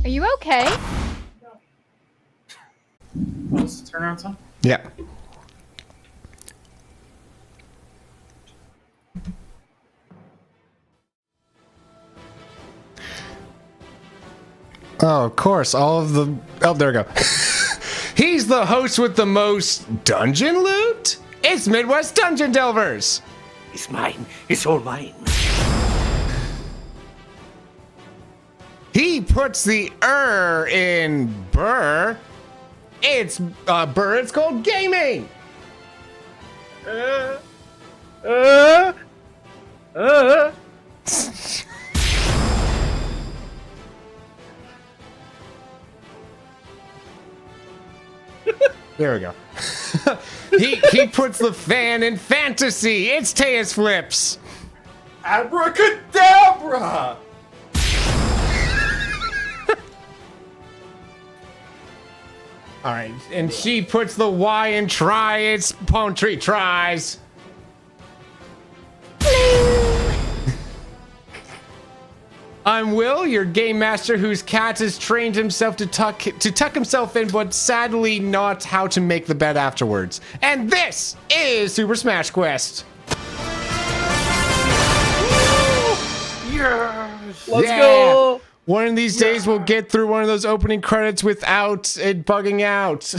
Are you okay? What's the turnaround time? Yeah. Oh, of course. All of the... Oh, there we go. He's the host with the most dungeon loot? It's Midwest Dungeon Delvers. It's mine. It's all mine. He puts the in burr. It's burr. It's called gaming. There we go. he puts the fan in fantasy. It's Teus Flips. Abracadabra! All right, and she puts the Y in try. It's Palm Tree Tries. I'm Will, your game master whose cat has trained himself to tuck himself in, but sadly not how to make the bed afterwards. And this is Super Smash Quest. Yes. Let's go. One of these days we'll get through one of those opening credits without it bugging out.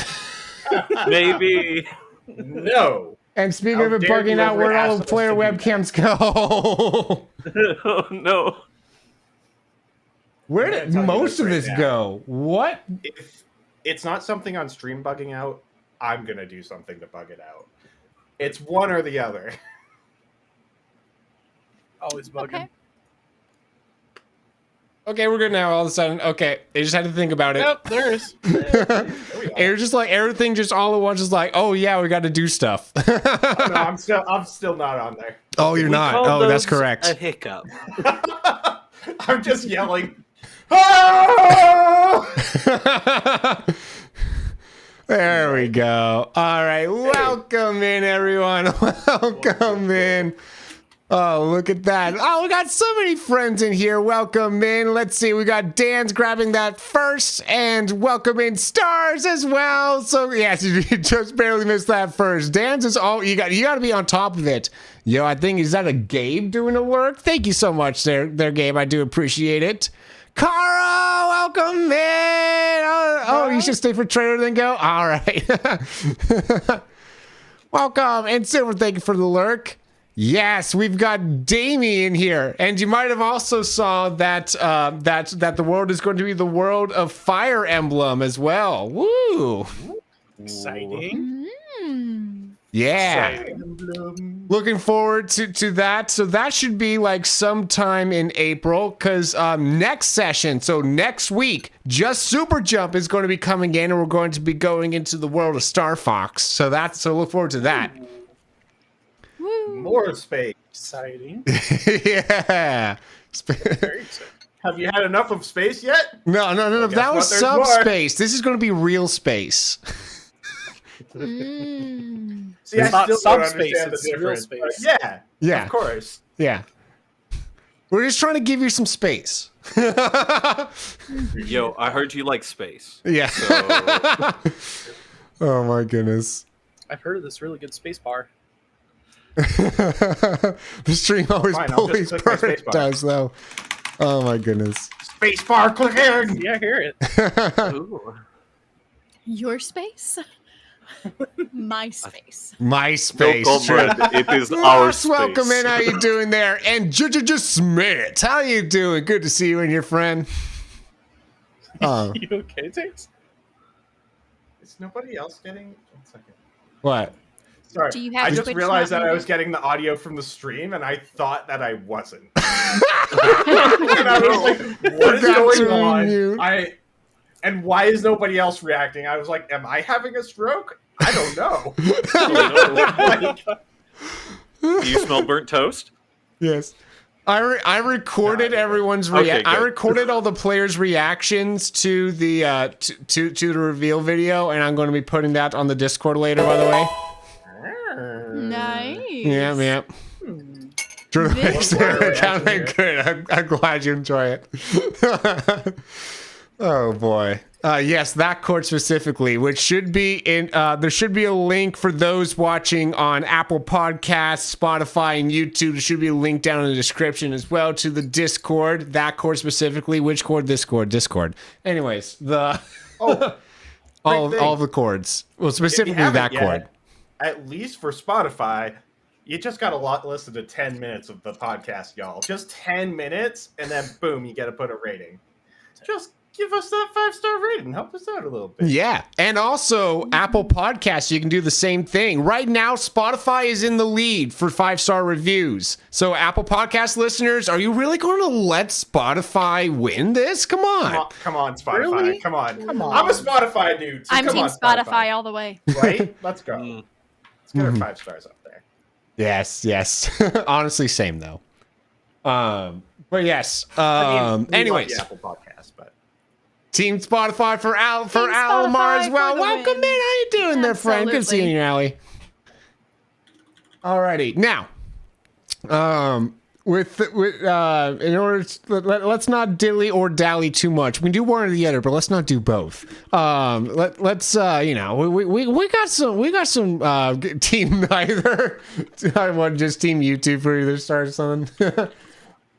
Maybe. No. And speaking How of it dare bugging you out, where'd all ever the ask player us to do webcams go? Oh no. Where I'm did gonna tell you most this of right this now. go? What? If it's not something on stream bugging out, I'm going to do something to bug it out. It's one or the other. Always bugging. Okay. Okay, we're good now. All of a sudden, okay, they just had to think about it. Yep, there is. It was just like everything, just all at once, just like, oh yeah, we got to do stuff. Oh, no, I'm still not on there. Oh, you're We not. call Oh, that's those correct. A hiccup. I'm just yelling. "Ah!" There we go. All right, welcome in, everyone. Welcome in. Oh, look at that. Oh, we got so many friends in here. Welcome in. Let's see. We got Dan's grabbing that first, and welcome in Stars as well. So, yes, you just barely missed that first. Dan's is all you got to be on top of it. Yo, I think, is that a Gabe doing the work? Thank you so much there, Gabe. I do appreciate it. Cara, welcome in. Oh, you should stay for trailer then go? All right. Welcome. And Silver, thank you for the lurk. Yes, we've got Damien here, and you might have also saw that that the world is going to be the world of Fire Emblem as well. Woo! Exciting. Yeah, looking forward to that. So that should be like sometime in April, because next session, so next week, Just Super Jump is going to be coming in, and we're going to be going into the world of Star Fox. So look forward to that. More space. Exciting. Yeah. Very exciting. Have you had enough of space yet? No. Well, guess That was what? There's more. subspace. This is going to be real space. See, It's I not still don't subspace, understand the it's real difference. but space. Yeah. Yeah. Of course. Yeah. We're just trying to give you some space. Yo, I heard you like space. Yeah. So Oh my goodness. I've heard of this really good space bar. The stream always Fine, I'll bullies just click my Bert space bar. does though. Oh my goodness. Space bar clicking. Yeah, I hear it. ooh. Your space? My space. My No, space. comrade, it is our Ross, space. welcome in. How you doing there? And J Smith, how you doing? Good to see you and your friend. Oh, You okay, Tates? Is nobody else getting? 1 second. what? Sorry, Do you have I just Twitch realized not that I was muted? getting the audio from the stream, and I thought that I wasn't. And I was like, "What is Forgot to going mute. on?" And why is nobody else reacting? I was like, "Am I having a stroke? I don't know." Do you smell burnt toast? Yes. I recorded everyone's Okay, I good. recorded all the players' reactions to the to the reveal video, and I'm going to be putting that on the Discord later. By the way, Nice. yeah. Drew makes it kind of good. I'm glad you enjoy it. Oh boy. Yes, that chord specifically, which should be in, there should be a link for those watching on Apple Podcasts, Spotify, and YouTube. There should be a link down in the description as well to the Discord, that chord specifically. Which chord? This chord, Discord. Anyways, the, Oh, all the chords. Well, specifically that chord. At least for Spotify, you just got to listen to 10 minutes of the podcast, y'all. Just 10 minutes, and then boom, you get to put a rating. Just give us that 5-star rating. Help us out a little bit. Yeah. And also, Apple Podcasts, you can do the same thing. Right now, Spotify is in the lead for 5-star reviews. So, Apple Podcast listeners, are you really going to let Spotify win this? Come on. Come on, Spotify. Really? Come on. Come on. I'm a Spotify dude. So I'm come team on, Spotify all the way. Right? Let's go. Let's get our 5 stars up there. Yes. Honestly, same, though. But yes. I mean, we Anyways. love the Apple Podcast, but Team Spotify for Team Alamar as Spotify well. for the Welcome win. in. How you doing there, friend? Good seeing you, Allie. Alrighty. Now, in order to, let's not dilly or dally too much. We can do one or the other, but let's not do both. Let's we got some team neither. I want just team YouTube for either start or something.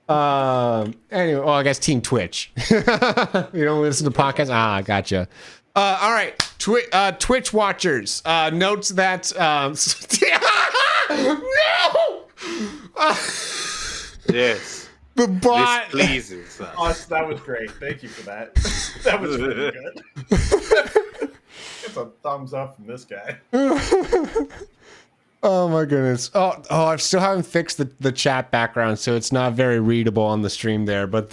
Anyway, well, I guess team Twitch. You don't listen to podcasts? Ah, gotcha. All right, Twitch watchers. Notes that no. Yes. The bot. This pleases us. Oh, that was great. Thank you for that. That was really good. It's a thumbs up from this guy. Oh my goodness. Oh, I still haven't fixed the chat background, so it's not very readable on the stream there. But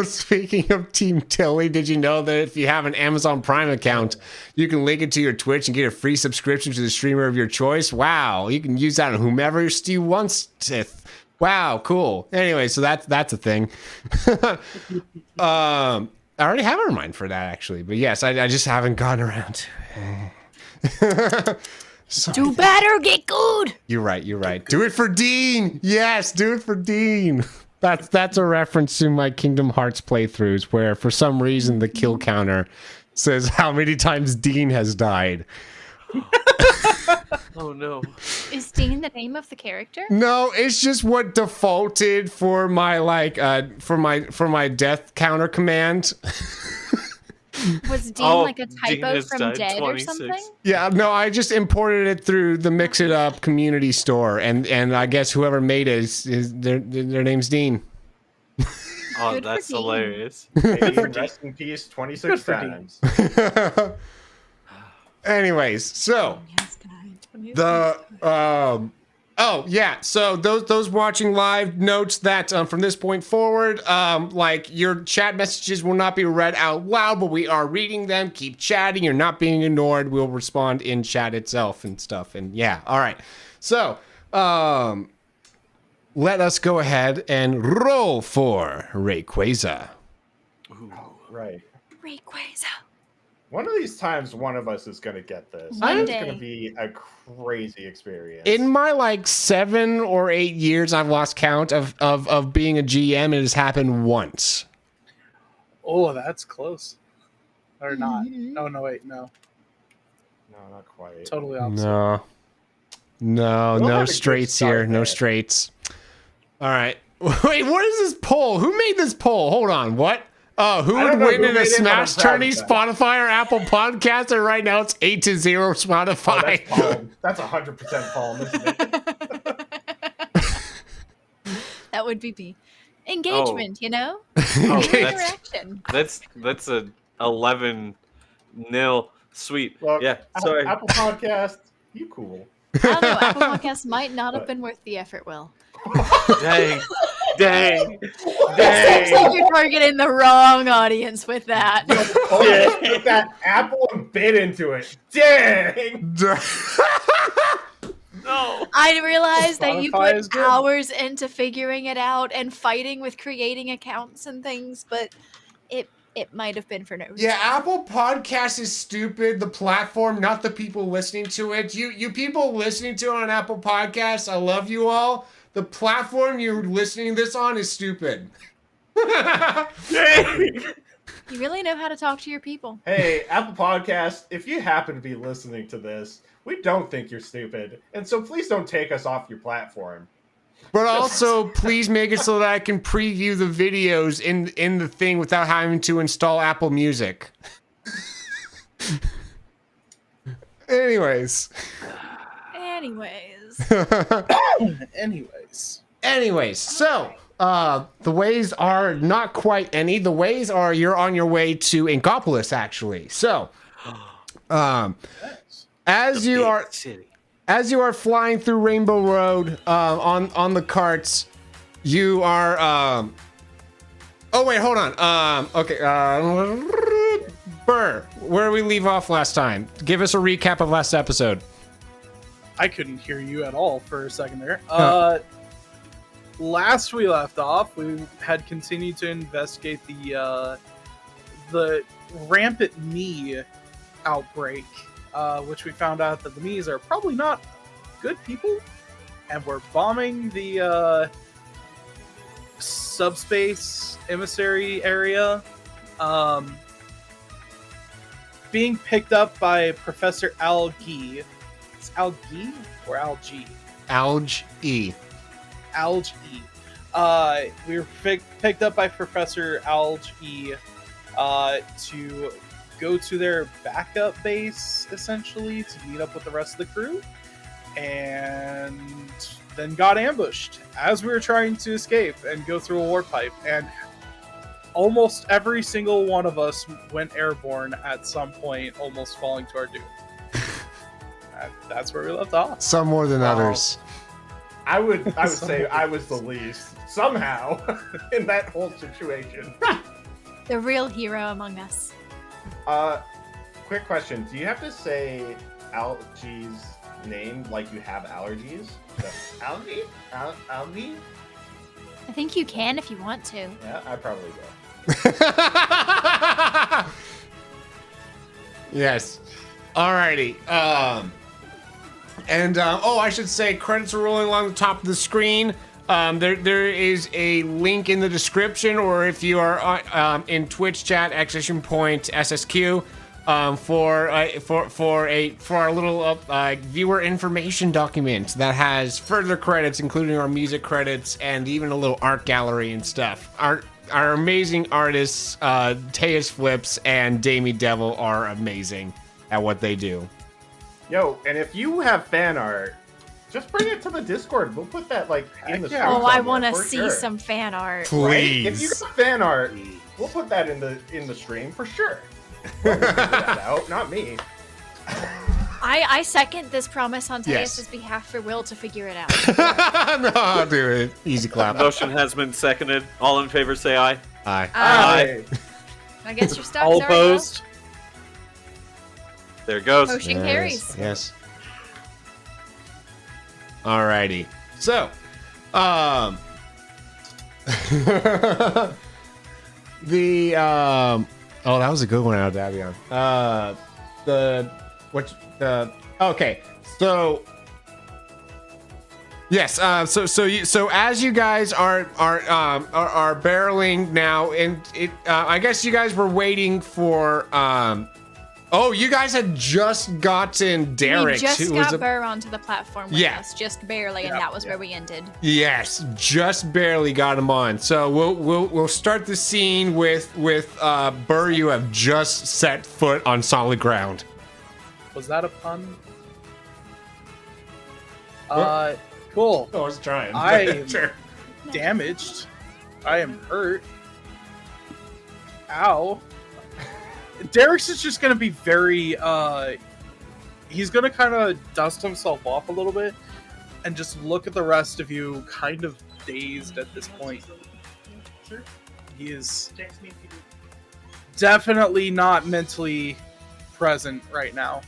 speaking of Team Tilly, did you know that if you have an Amazon Prime account, you can link it to your Twitch and get a free subscription to the streamer of your choice? Wow, you can use that on whomever you want. Wow, cool. Anyway, so that's a thing. I already have a reminder for that, actually. But yes, I just haven't gotten around to it. Do better, get good. You're right. Do it for Dean. Yes, do it for Dean. That's a reference to my Kingdom Hearts playthroughs, where for some reason the kill counter says how many times Dean has died. Oh no. Is Dean the name of the character? No, it's just what defaulted for my for my death counter command. Was Dean like a Dean typo has from died Dead 26. or something? Yeah, no, I just imported it through the Mix It Up community store, and I guess whoever made it is their name's Dean. Oh, Good for that's Dean. hilarious. Rest in peace 26 times. Anyways, so Yes, guy. oh yeah, so those watching live notes that from this point forward, like your chat messages will not be read out loud, but we are reading them. Keep chatting. You're not being ignored. We'll respond in chat itself and stuff. And yeah, all right. So let us go ahead and roll for Rayquaza. Right. Rayquaza. One of these times, one of us is going to get this. One It's day. going to be a crazy experience. In my 7 or 8 years, I've lost count of being a GM. It has happened once. Oh, that's close. Or not. No, wait, no. No, not quite. Totally opposite. No, We'll no have a good straights start here. No there. straights. All right. Wait, what is this poll? Who made this poll? Hold on. What? Who I would don't know win who in made a it, but I'm Smash proud tourney? of that. Spotify or Apple Podcast? And right now it's 8-0 Oh, Spotify. that's Palm. That's 100% Palm, isn't it? That would be me. Engagement, you know? Oh, Interaction. that's a 11-0 sweet. Look, Yeah, sorry. Apple Podcast, you cool. I don't know. Apple Podcasts might not have been worth the effort, Will. Dang. It seems like you're targeting the wrong audience with that. Oh, put that Apple and bit into it. Dang! No. I realized that you Spotify is put good. hours into figuring it out and fighting with creating accounts and things, but it might have been for no reason. Yeah, Apple Podcast is stupid. The platform, not the people listening to it. You people listening to it on Apple Podcasts, I love you all. The platform you're listening to this on is stupid. Dang! You really know how to talk to your people. Hey, Apple Podcast, if you happen to be listening to this, we don't think you're stupid. And so please don't take us off your platform. But also, please make it so that I can preview the videos in the thing without having to install Apple Music. Anyways. Anyways, So, the ways are not quite any. The ways are you're on your way to Inkopolis, actually. So, as you are flying through Rainbow Road on the carts, you are. Oh wait, hold on. Okay. Burr, where did we leave off last time? Give us a recap of last episode. I couldn't hear you at all for a second there. Last we left off, we had continued to investigate the rampant Mii outbreak, which we found out that the Miis are probably not good people, and we're bombing the subspace emissary area, being picked up by Professor Algie. It's Algie or Algie? Algie. Algie. We were picked up by Professor Algie to go to their backup base, essentially, to meet up with the rest of the crew, and then got ambushed as we were trying to escape and go through a warp pipe, and almost every single one of us went airborne at some point, almost falling to our doom. That's where we left off. Some more than others. I would say I was the least, somehow, in that whole situation. The real hero among us. Quick question. Do you have to say Algie's name like you have allergies? So, Algie? Algie? I think you can if you want to. Yeah, I probably will. Yes. Alrighty. I should say credits are rolling along the top of the screen. There is a link in the description, or if you are in Twitch chat, !SSQ, for our little viewer information document that has further credits, including our music credits and even a little art gallery and stuff. Our amazing artists, Teus Flips and Damie Devil, are amazing at what they do. Yo, and if you have fan art, just bring it to the Discord. We'll put that in the stream. Oh, I somewhere, want to for see sure. some fan art. Please. Right? If you got fan art, we'll put that in the stream for sure. We'll figure that out, not me. I second this promise on Yes. Teus's behalf for Will to figure it out. No, I'll do it. Easy clap. Motion has been seconded. All in favor, say aye. Aye. Aye. I guess you're stuck. All Sorry, Will. opposed. There it goes. Motion carries. Yes. Alrighty. So, oh, that was a good one out of Davion. Okay. So, yes. So as you guys are barreling now, and I guess you guys were waiting for Oh, you guys had just gotten Derek. We just who was got Burr onto the platform with Yeah. us, just barely, and that was where we ended. Yes, just barely got him on. So we'll start the scene with Burr. You have just set foot on solid ground. Was that a pun? What? Cool. I was trying. I am Sure. damaged. I am hurt. Ow. Derek's is just gonna be very he's gonna kind of dust himself off a little bit and just look at the rest of you kind of dazed at this point. He is definitely not mentally present right now.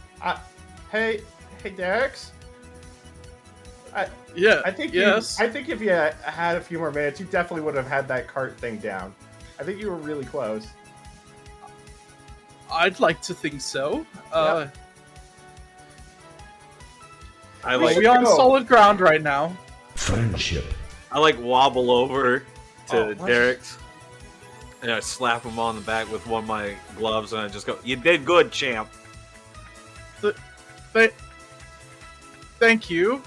Hey, Derek's. Yeah, I think yes. I think if you had a few more minutes, you definitely would have had that cart thing down. I think you were really close. I'd like to think so. Yep. I We're like on solid ground right now. Friendship. wobble over to Oh, what? Derek's And I slap him on the back with one of my gloves, and I just go, "You did good, champ." Thank you.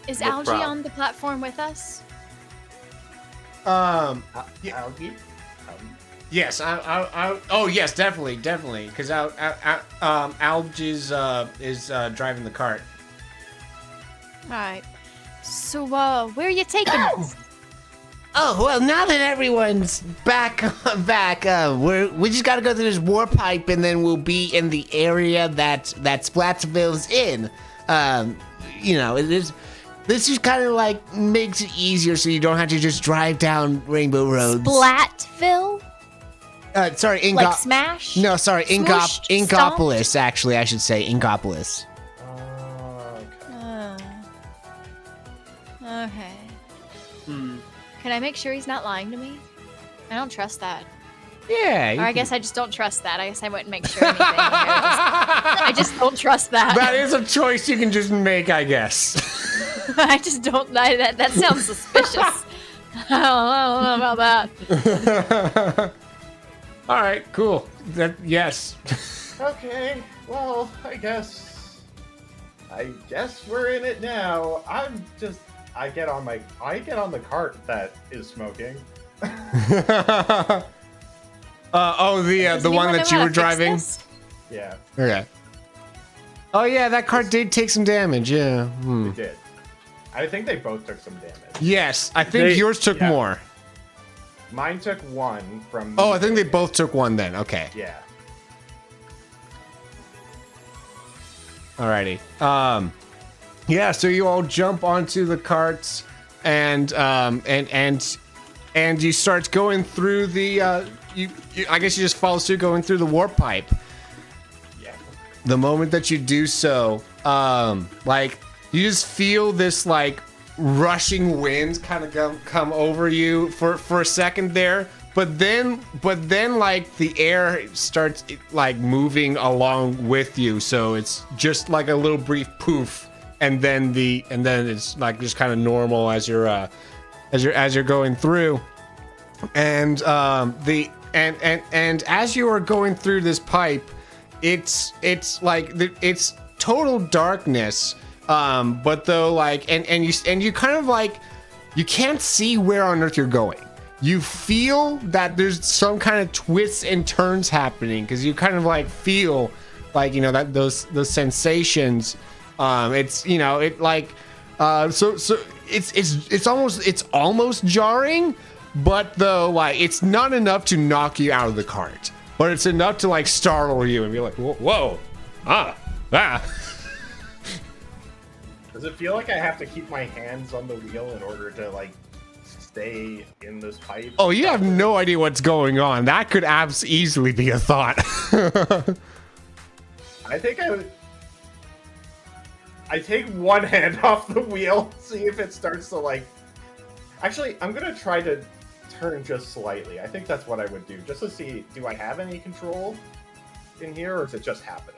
Is No Algie problem. on the platform with us? Yeah. Algie? Yes, oh yes, definitely, because Alge is driving the cart. All right. So, where are you taking us? Oh well, now that everyone's back, we just gotta go through this war pipe, and then we'll be in the area that Splatsville's in. You know, it is. This just kind of like makes it easier, so you don't have to just drive down Rainbow Roads. Splatville? Sorry, Like Smash? No, sorry, Smooshed? Inkopolis. Actually, I should say Inkopolis. Okay. Okay. Hmm. Can I make sure he's not lying to me? I don't trust that. Yeah. Or I guess I just don't trust that. I guess I wouldn't make sure anything. I just don't trust that. That is a choice you can just make, I guess. I just don't. That sounds suspicious. I don't know about that. All right, cool. Yes. Okay, well, I guess we're in it now. I get on the cart that is smoking. The Does one anyone that know you how were to fix driving. this? Yeah, Okay. Oh yeah, that cart did take some damage. Yeah. we did. I think they both took some damage. Yes, I think yours took yeah. more. Mine took one from. Oh, I think they both took one then. Okay. Yeah. Alrighty. Yeah. So you all jump onto the carts, and you start going through the. I guess you just follow suit going through the warp pipe. Yeah. The moment that you do so, like you just feel this like rushing wind kind of come over you for a second there, but then like the air starts like moving along with you, so it's just like a little brief poof, and then it's like just kind of normal as you're going through, and and as you are going through this pipe, it's like it's total darkness, but though like and you kind of like you can't see where on earth you're going. You feel that there's some kind of twists and turns happening because you kind of like feel like, you know, that those sensations. It's, you know, it like so it's almost jarring, but though like it's not enough to knock you out of the cart, but it's enough to like startle you and be like, whoa, ah. Does it feel like I have to keep my hands on the wheel in order to like stay in this pipe? Oh, you have no idea what's going on. That could easily be a thought. I think I take one hand off the wheel, see if it starts to like. Actually, I'm gonna try to turn just slightly. I think that's what I would do, just to see, do I have any control in here, or is it just happening?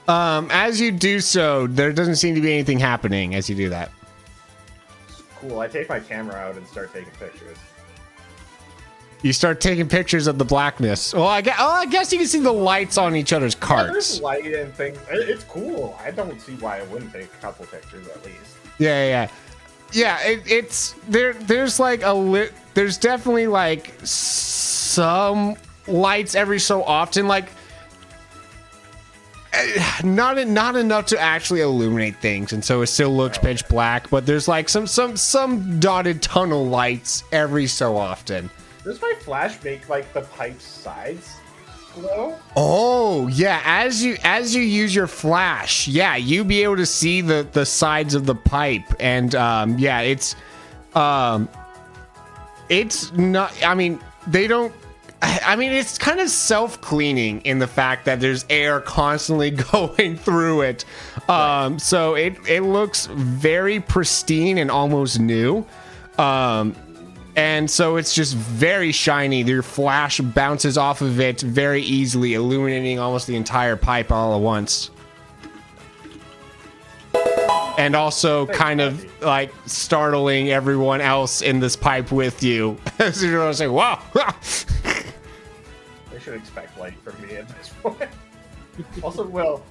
As you do so, there doesn't seem to be anything happening as you do that. Cool. I take my camera out and start taking pictures. You start taking pictures of the blackness. Well, I guess you can see the lights on each other's Yeah, carts. there's light and things. It's cool. I don't see why I wouldn't take a couple pictures at least. Yeah. It's there. There's like there's definitely like some lights every so often, like not enough to actually illuminate things, and so it still looks pitch black. But there's like some dotted tunnel lights every so often. Does my flash make like the pipe's sides glow? Oh yeah, as you use your flash, yeah, you be able to see the sides of the pipe, and yeah, it's not. I mean, they don't. I mean, it's kind of self-cleaning in the fact that there's air constantly going through it. Right. So it looks very pristine and almost new. And so it's just very shiny. Your flash bounces off of it very easily, illuminating almost the entire pipe all at once. and also kind of like startling everyone else in this pipe with you. So you're saying, "Wow!" They should expect light from me at this point. Also, Will,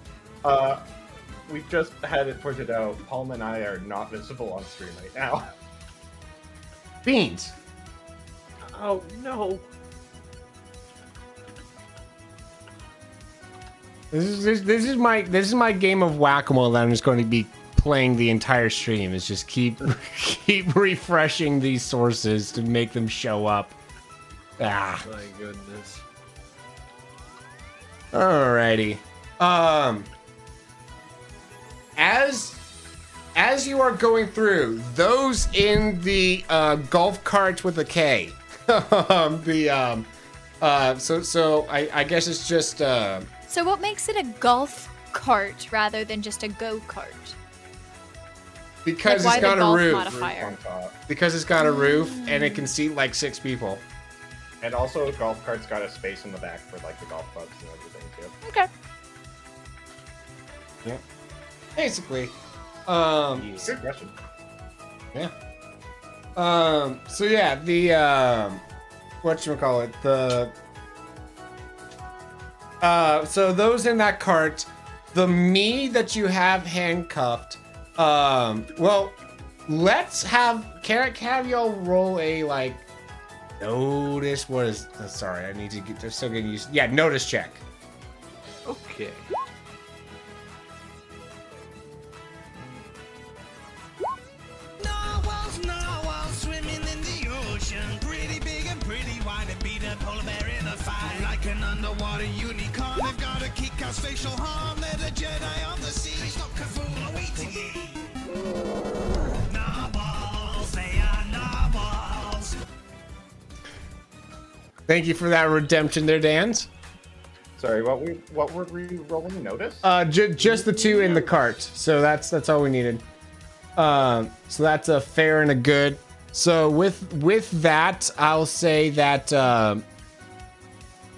we've just had it pointed out. Palm and I are not visible on stream right now. Beans. Oh no. This is my game of whack-a-mole that I'm just going to be playing the entire stream. Is just keep refreshing these sources to make them show up. Ah. My goodness. Alrighty. As you are going through, those in the golf cart with a K. I guess it's just So what makes it a golf cart rather than just a go-kart? because Like, it's why got the a golf roof. modifier? On top. Because it's got a roof and it can seat like 6 people. And also, a golf cart's got a space in the back for like the golf clubs and everything too. Okay. Yeah. Basically. Good question. Yeah. So yeah, the whatchamacallit, so those in that cart, the me that you have handcuffed, well, can I have y'all roll a like notice, sorry, I need to get, they're still getting used, yeah, notice check. Okay. Narwhals swimming in the ocean. Pretty big and pretty wide and beat a polar bear in a fight. Like an underwater unicorn, they've got a kick-ass facial harm. They're the Jedi of the sea. Stop Cthulhu awaiting ye. Narwhals, they are narwhals. Thank you for that redemption there, Dans. Sorry, what were we rolling? Notice? Just the two in the cart. So that's all we needed. So that's a fair and a good. So with that, I'll say that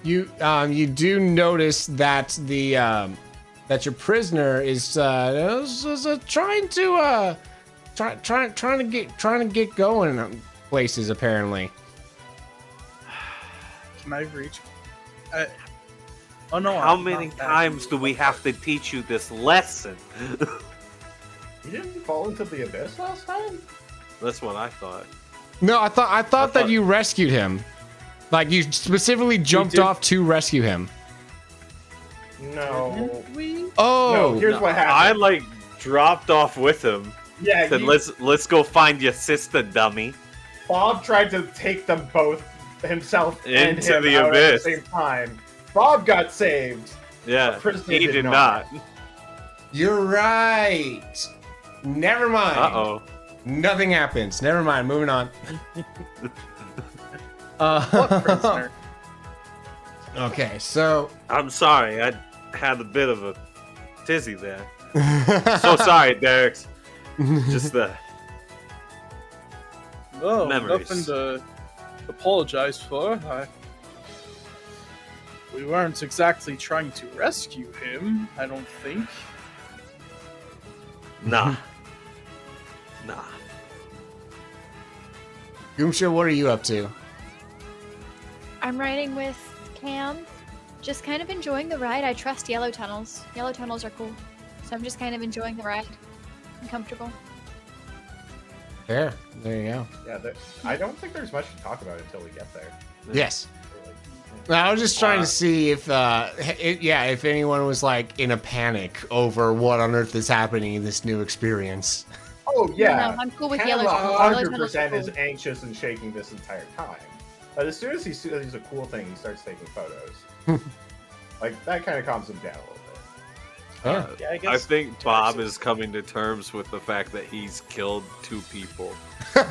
you do notice that that your prisoner is trying to get going places apparently. Can I reach? Oh no! How I'm many not that times good. do we have to teach you this lesson? You didn't fall into the abyss last time? That's what I thought. No, I thought that thought- you rescued him. Like you specifically jumped did. off to rescue him. No. Didn't we? Oh, No, here's what I happened. like dropped off with him. Yeah, Said, let's go find your sister, dummy. Bob tried to take them both, himself and Into him, the out abyss. at the same time. Bob got saved. Yeah, Prisoner he did did not. not. you're right. Never mind. Uh-oh. Nothing happens. Never mind. Moving on. What prisoner? Okay, so I'm sorry, I had a bit of a tizzy there. So sorry, Derek. Just the Oh, Memories. nothing to apologize for. We weren't exactly trying to rescue him, I don't think. nah. Goomsha, what are you up to? I'm riding with Cam. Just kind of enjoying the ride. I trust yellow tunnels. Yellow tunnels are cool. So I'm just kind of enjoying the ride. I'm comfortable. There you go. Yeah, I don't think there's much to talk about until we get there. Yes. I was just trying to see if anyone was like in a panic over what on earth is happening in this new experience. Oh yeah, No, I'm cool with Cam yellow tunnels. Yellow 100% tunnels is are anxious and shaking this entire time. But as soon as he sees a cool thing, he starts taking photos. Like that kind of calms him down a little bit. Yeah. Yeah, I guess. I think Bob is coming to terms with the fact that he's killed 2 people. And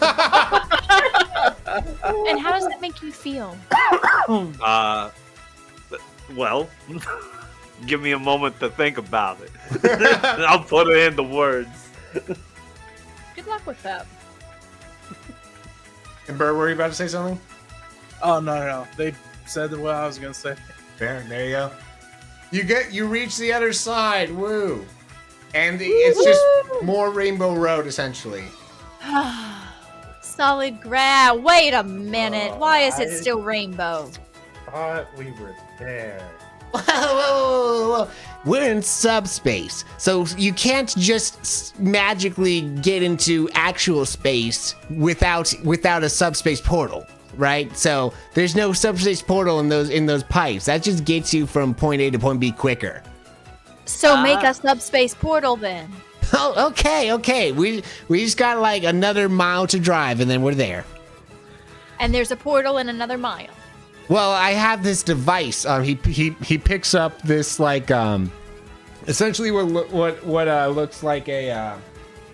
how does that make you feel? Well, give me a moment to think about it. I'll put it into words. Good luck with that. And Bert, were you about to say something? Oh no! They said what I was gonna say. There you go. You reach the other side, woo. And it's just more Rainbow Road, essentially. Solid ground. Wait a minute. Why is it I- still rainbow? Thought we were there. Whoa. We're in subspace, so you can't just magically get into actual space without a subspace portal, right? So there's no subspace portal in those pipes. That just gets you from point A to point B quicker. So make a subspace portal then. Oh, okay. We just got like another mile to drive, and then we're there. And there's a portal in another mile. Well, I have this device. He picks up this like essentially what looks like a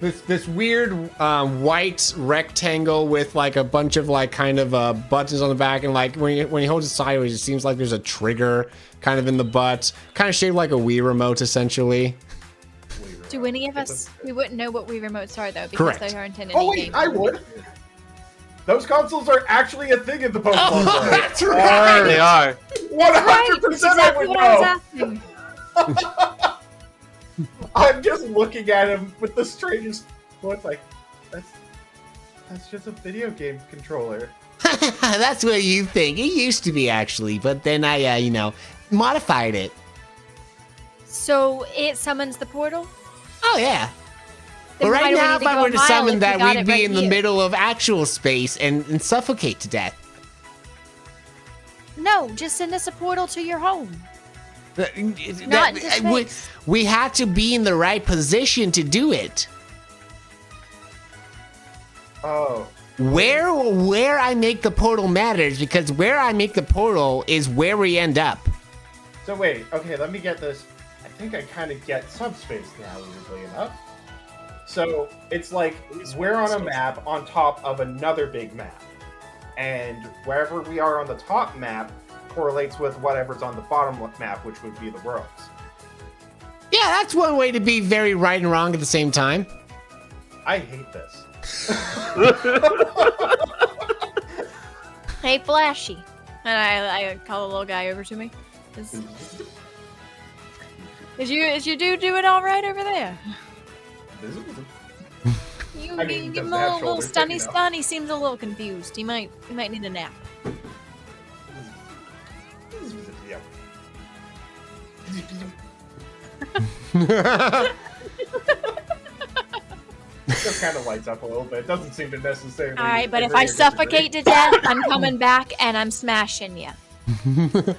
this weird white rectangle with like a bunch of like kind of buttons on the back, and like when he holds it sideways, it seems like there's a trigger kind of in the butt, kind of shaped like a Wii remote essentially. Do any of us? We wouldn't know what Wii remotes are though, because Correct. they aren't in Oh any wait, game. I would. Those consoles are actually a thing in the Pokemon world. That's right. They are. 100% I would what I was know. asking. I'm just looking at him with the strangest look, like that's just a video game controller. That's what you think. It used to be actually, but then I modified it. So it summons the portal. Oh yeah. Then But why right do we now, need if to I go were a to mile summon if that, we got we'd it be right in the here? middle of actual space and suffocate to death. No, just send us a portal to your home. That- Not into space. we had to be in the right position to do it. Oh, Where I make the portal matters, because where I make the portal is where we end up. so wait, okay, let me get this. I think I kind of get subspace now, weirdly enough. So it's like we're on a map on top of another big map, and wherever we are on the top map correlates with whatever's on the bottom map, which would be the worlds. Yeah, that's one way to be very right and wrong at the same time. I hate this. Hey, Flashy. And I call the little guy over to me. Is your dude doing all right over there? You, I mean, you give him doesn't have a little shoulders, but, stunny you know. stun. He seems a little confused. He might need a nap. Just kind of lights up a little bit. It doesn't seem to necessarily. All right, but if agree I or disagree. suffocate to death, I'm coming back and I'm smashing you. I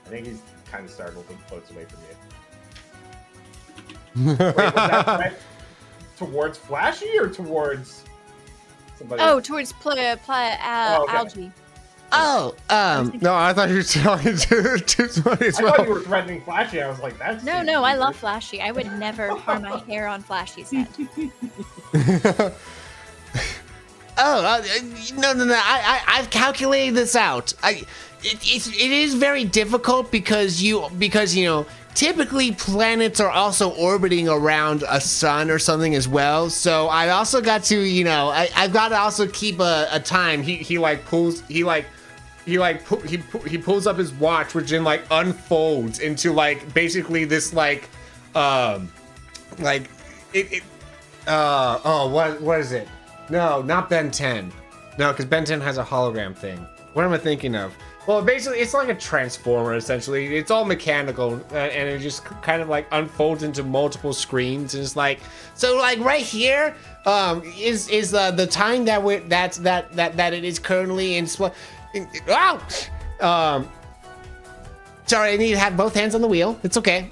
think he's kind of startled and floats away from you. Wait, was that threat towards Flashy or towards somebody? Oh, towards okay. algae. Oh, no, I thought you were talking to somebody as I well. thought you were threatening Flashy. I was like, that's. No, I love Flashy. I would never harm my hair on Flashy's head. No. I've calculated this out. It is very difficult because typically planets are also orbiting around a sun or something as well. So I also got to I've got to also keep a time. He pulls up his watch, which then like unfolds into like basically this what is it? No, not Ben 10. No, because Ben 10 has a hologram thing. What am I thinking of? Well, basically, it's like a transformer, essentially. It's all mechanical, and it just kind of like unfolds into multiple screens. And it's like, so like right here is the time that it is currently in. Sorry, I need to have both hands on the wheel. It's okay.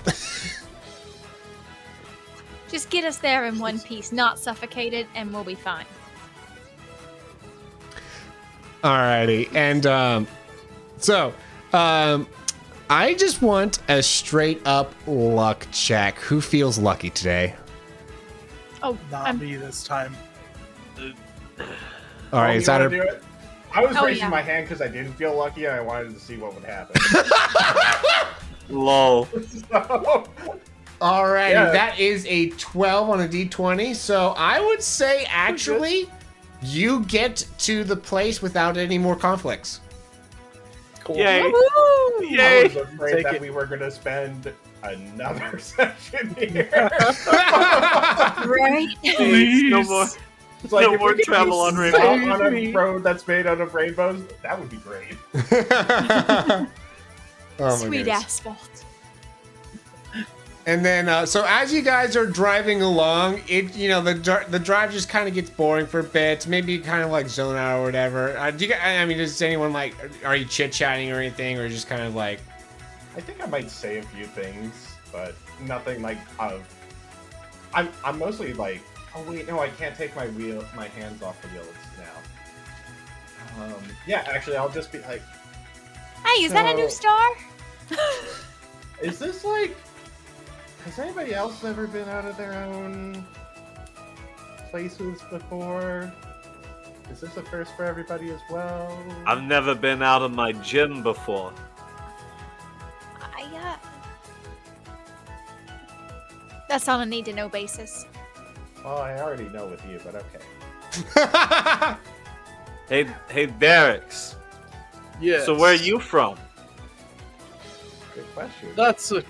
Just get us there in one piece, not suffocated, and we'll be fine. Alrighty, and I just want a straight up luck check. Who feels lucky today? Oh, Not me this time. All right, is that do it? I was Oh, raising yeah. my hand because I didn't feel lucky and I wanted to see what would happen. Lol. So, Alrighty, Yeah. that is a 12 on a d20. So I would say actually you get to the place without any more conflicts. Cool. Yay! Woo! I Yay! was afraid Take that it. we were gonna spend another session here. Right? Please, no more. It's like No if more we could travel be on stopped rainbows. on a Save me. road that's made out of rainbows. That would be great. Oh my Sweet goodness. asphalt. And then, so as you guys are driving along, the drive just kind of gets boring for a bit. Maybe you kind of like zone out or whatever. Does anyone like, are you chit chatting or anything, or just kind of like? I think I might say a few things, but nothing like of. I'm mostly like, oh wait, no, I can't take my hands off the wheels now. Yeah, actually, I'll just be like, Hey, is that a new So- star? is this like? Has anybody else ever been out of their own places before? Is this a first for everybody as well? I've never been out of my gym before. That's on a need-to-know basis. Well, I already know with you, but okay. Hey, Derek's. Yes. So where are you from? Good question. That's a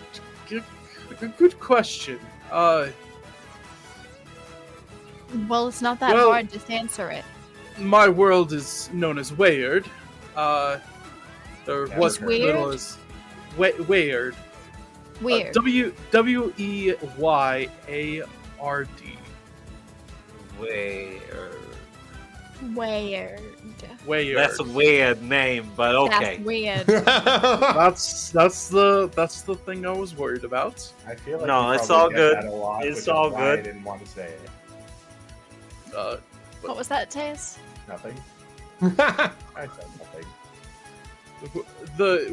good question. Well, it's not that Well- hard. Just answer it. My world is known as Wayard. Or Never what heard. Weird? little is Wayard. Weird. Weyard. Where? Weird. Wayard. That's a weird name, but okay. That's weird. That's the thing I was worried about. I feel like No, you it's probably all get good. that a lot, It's which is all why good. I didn't want to say it. What was that, Taz? Nothing. I said nothing.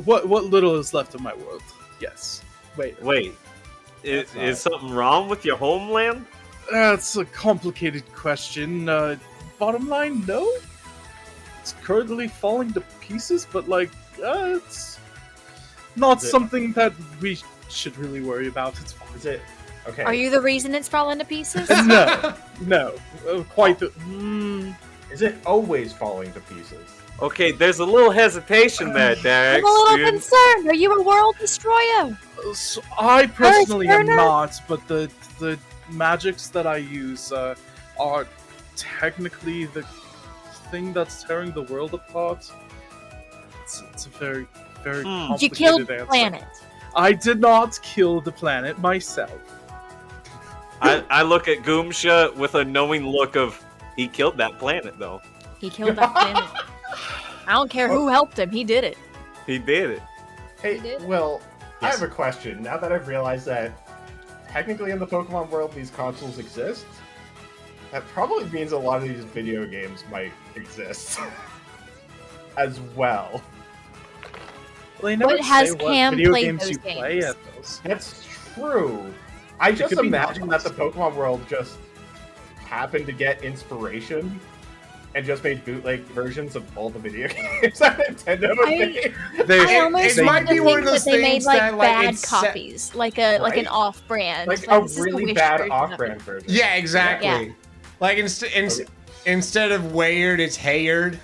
what little is left of my world? Yes. Wait. Wait, That's not- is something wrong with your homeland? That's a complicated question. Bottom line, no. It's currently falling to pieces, but it's not Is it- something that we should really worry about. It's fine. Is it okay? Are you the reason it's fallen to pieces? No, quite the. Is it always falling to pieces? Okay, there's a little hesitation there, Derek. I'm a little dude. concerned. Are you a world destroyer? So I personally am Turner? not, but the magics that I use are technically the thing that's tearing the world apart. It's a very You complicated You killed the answer. planet. I did not kill the planet myself. I look at Goomsha with a knowing look of, he killed that planet, though. He killed that planet. I don't care who helped him. He did it. He did it. Hey, You did? Will, I Yes. have a question. Now that I've realized that technically in the Pokemon world these consoles exist, that probably means a lot of these video games might exist as well. Well, they never But has say what Cam video played games those you play games? at those. That's true. I just could be imagine that the non-console. Pokemon world just happened to get inspiration and just made bootleg versions of all the video games that Nintendo made. They, I almost it might like to be one think of those that they made things like that, like, bad it's set- copies, like an Right? off-brand, Like this a is the really Wish bad version of it. off-brand version. Yeah, exactly. Yeah. Like instead of Wayard, it's Hayard.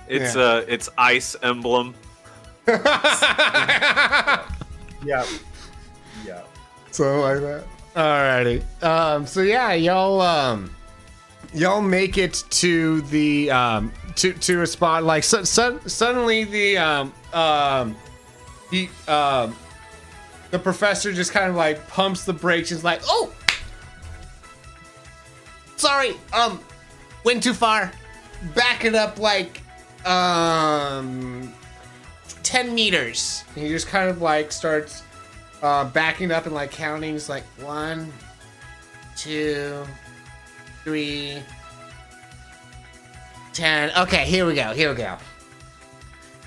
It's Ice Emblem. Yeah. Yeah. Something like that. Alrighty. So yeah, y'all make it to the to a spot like suddenly the professor just kind of like pumps the brakes and is like, oh, sorry, went too far. Back it up like 10 meters. And he just kind of like starts backing up and like counting. He's like 1, 2, 3, 10. Okay, here we go. All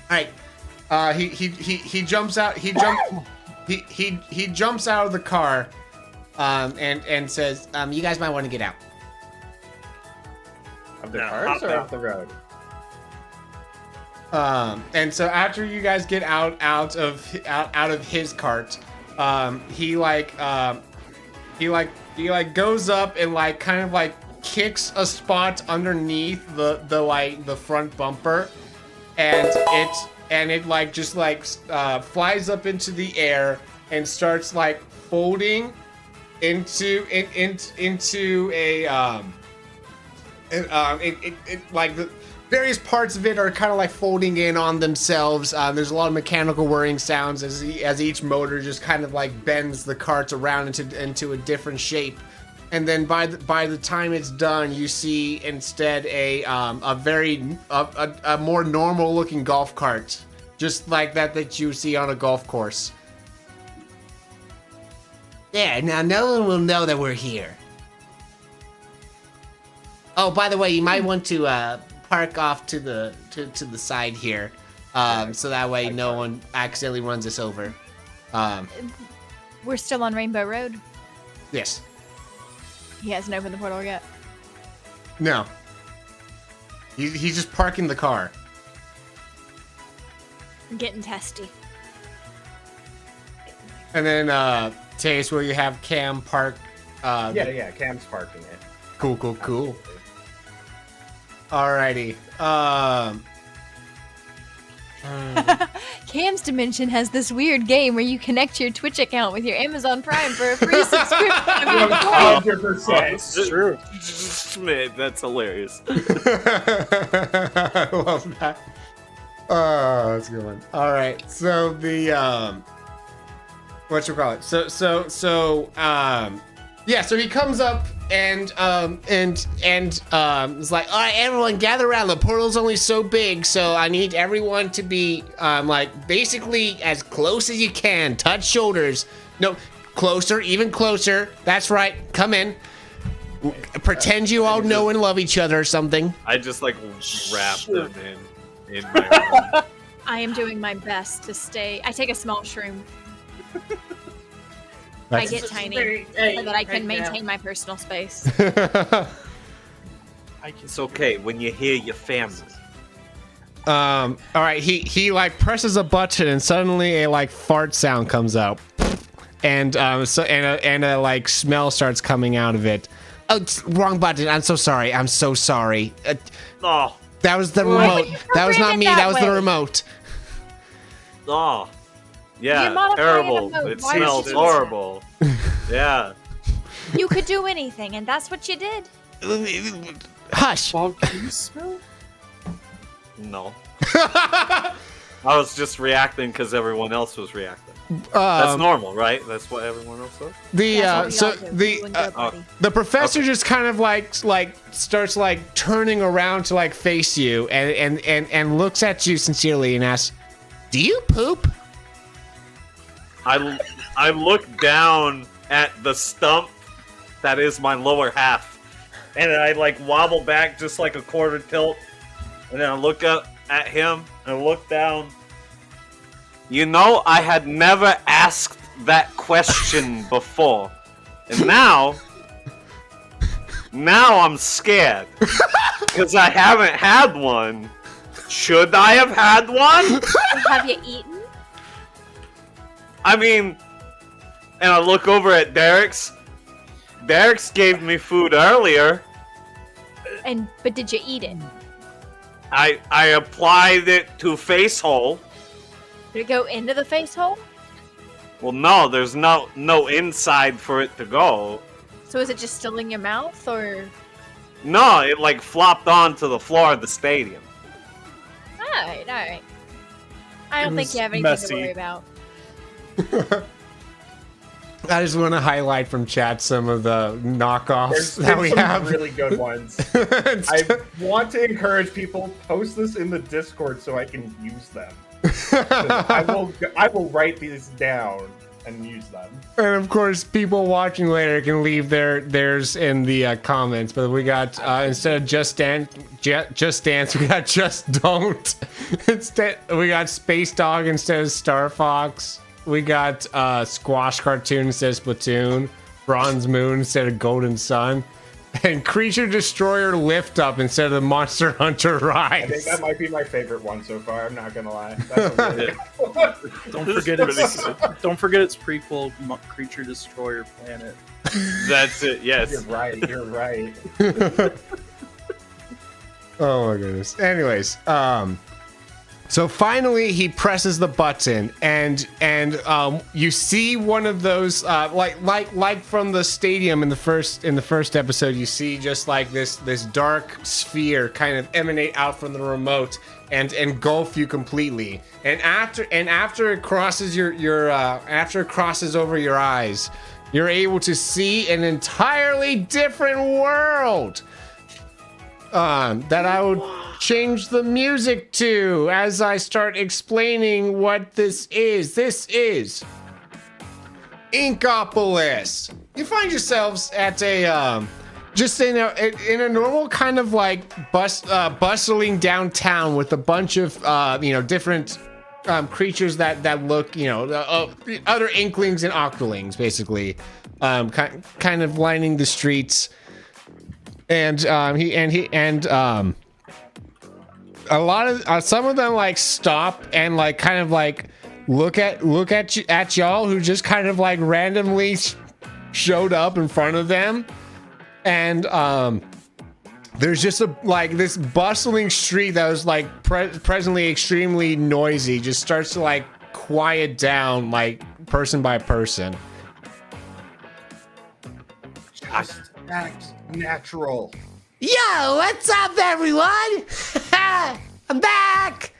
right. He jumps out. He jumps out of the car, and says, "You guys might want to get out." Of the No, cars hop or out. off the road? And so after you guys get out of his cart, he goes up and like kind of like kicks a spot underneath the front bumper, and it like just like flies up into the air and starts like folding into a like the various parts of it are kind of like folding in on themselves. There's a lot of mechanical whirring sounds as each motor just kind of like bends the carts around into a different shape. And then by the time it's done, you see instead a more normal looking golf cart, just like that you see on a golf course. There, now no one will know that we're here. Oh, by the way, you might want to park off to the side here, so that way no one accidentally runs us over. We're still on Rainbow Road. Yes. He hasn't opened the portal yet. No. He's just parking the car. I'm getting testy. And then, Tace, will you have Cam park? Yeah, Cam's parking it. Cool. Alrighty. Cam's Dimension has this weird game where you connect your Twitch account with your Amazon Prime for a free subscription. 100%. It's true. Man, that's hilarious. I love that. Oh, that's a good one. All right, so the whatchamacallit? So he comes up and is like, all right, everyone gather around. The portal's only so big, so I need everyone to be like basically as close as you can. Touch shoulders. No, closer, even closer. That's right. Come in. Pretend you all know and love each other or something. I just like wrap them in my room. I am doing my best to stay. I take a small shroom. I get tiny so that I can maintain my personal space. It's okay when you hear your family. All right, he like presses a button and suddenly a like fart sound comes out, and a like smell starts coming out of it. Oh, wrong button. I'm so sorry. Oh, That was the remote. That was not me. That was the remote. oh. You're Yeah, modifying terrible. the mode. It Why would smells you do horrible. Yeah. You could do anything, and that's what you did. Hush. Bob, can you smell? No. I was just reacting because everyone else was reacting. That's normal, right? That's what everyone else does. That's what we all do. You and your buddy. The professor just kind of like starts like turning around to like face you and looks at you sincerely and asks, "Do you poop?" I look down at the stump that is my lower half, and I like wobble back just like a quarter tilt, and then I look up at him and look down. You know, I had never asked that question before, and now I'm scared because I haven't had one. Should I have had one? Have you eaten? I mean, and I look over at Derek's. Derek's gave me food earlier. But did you eat it? I applied it to face hole. Did it go into the face hole? Well, no, there's no inside for it to go. So is it just still in your mouth, or? No, it like flopped onto the floor of the stadium. Alright. I don't It think was you have anything messy. to worry about. I just want to highlight from chat some of the knockoffs There's that we some have. really good ones. I want to encourage people, post this in the Discord so I can use them. I will write these down and use them. And of course, people watching later can leave theirs in the comments. But we got instead of just dance, we got just don't. Instead, we got Space Dog instead of Star Fox. We got Squash Cartoon instead of Splatoon. Bronze Moon instead of Golden Sun. and Creature Destroyer Lift Up instead of the Monster Hunter I think Rise. that might be my favorite one so far. I'm not gonna lie. That's a really Don't forget its prequel, Creature Destroyer Planet. That's it. Yes. You're right. You're right. Oh my goodness. Anyways, so finally he presses the button, and you see one of those like from the stadium in the first episode. You see just like this dark sphere kind of emanate out from the remote and engulf you completely. And after it crosses after it crosses over your eyes, you're able to see an entirely different world. That I would change the music to as I start explaining what this is. This is Inkopolis. You find yourselves at a just in a normal kind of like bustling downtown with a bunch of different creatures that look other Inklings and Octolings basically, kind of lining the streets. And a lot of some of them like stop and like kind of like look at y'all who just kind of like randomly showed up in front of them, and there's just this bustling street that was like presently extremely noisy just starts to like quiet down like person by person. Just act natural. Yo, what's up, everyone? I'm back.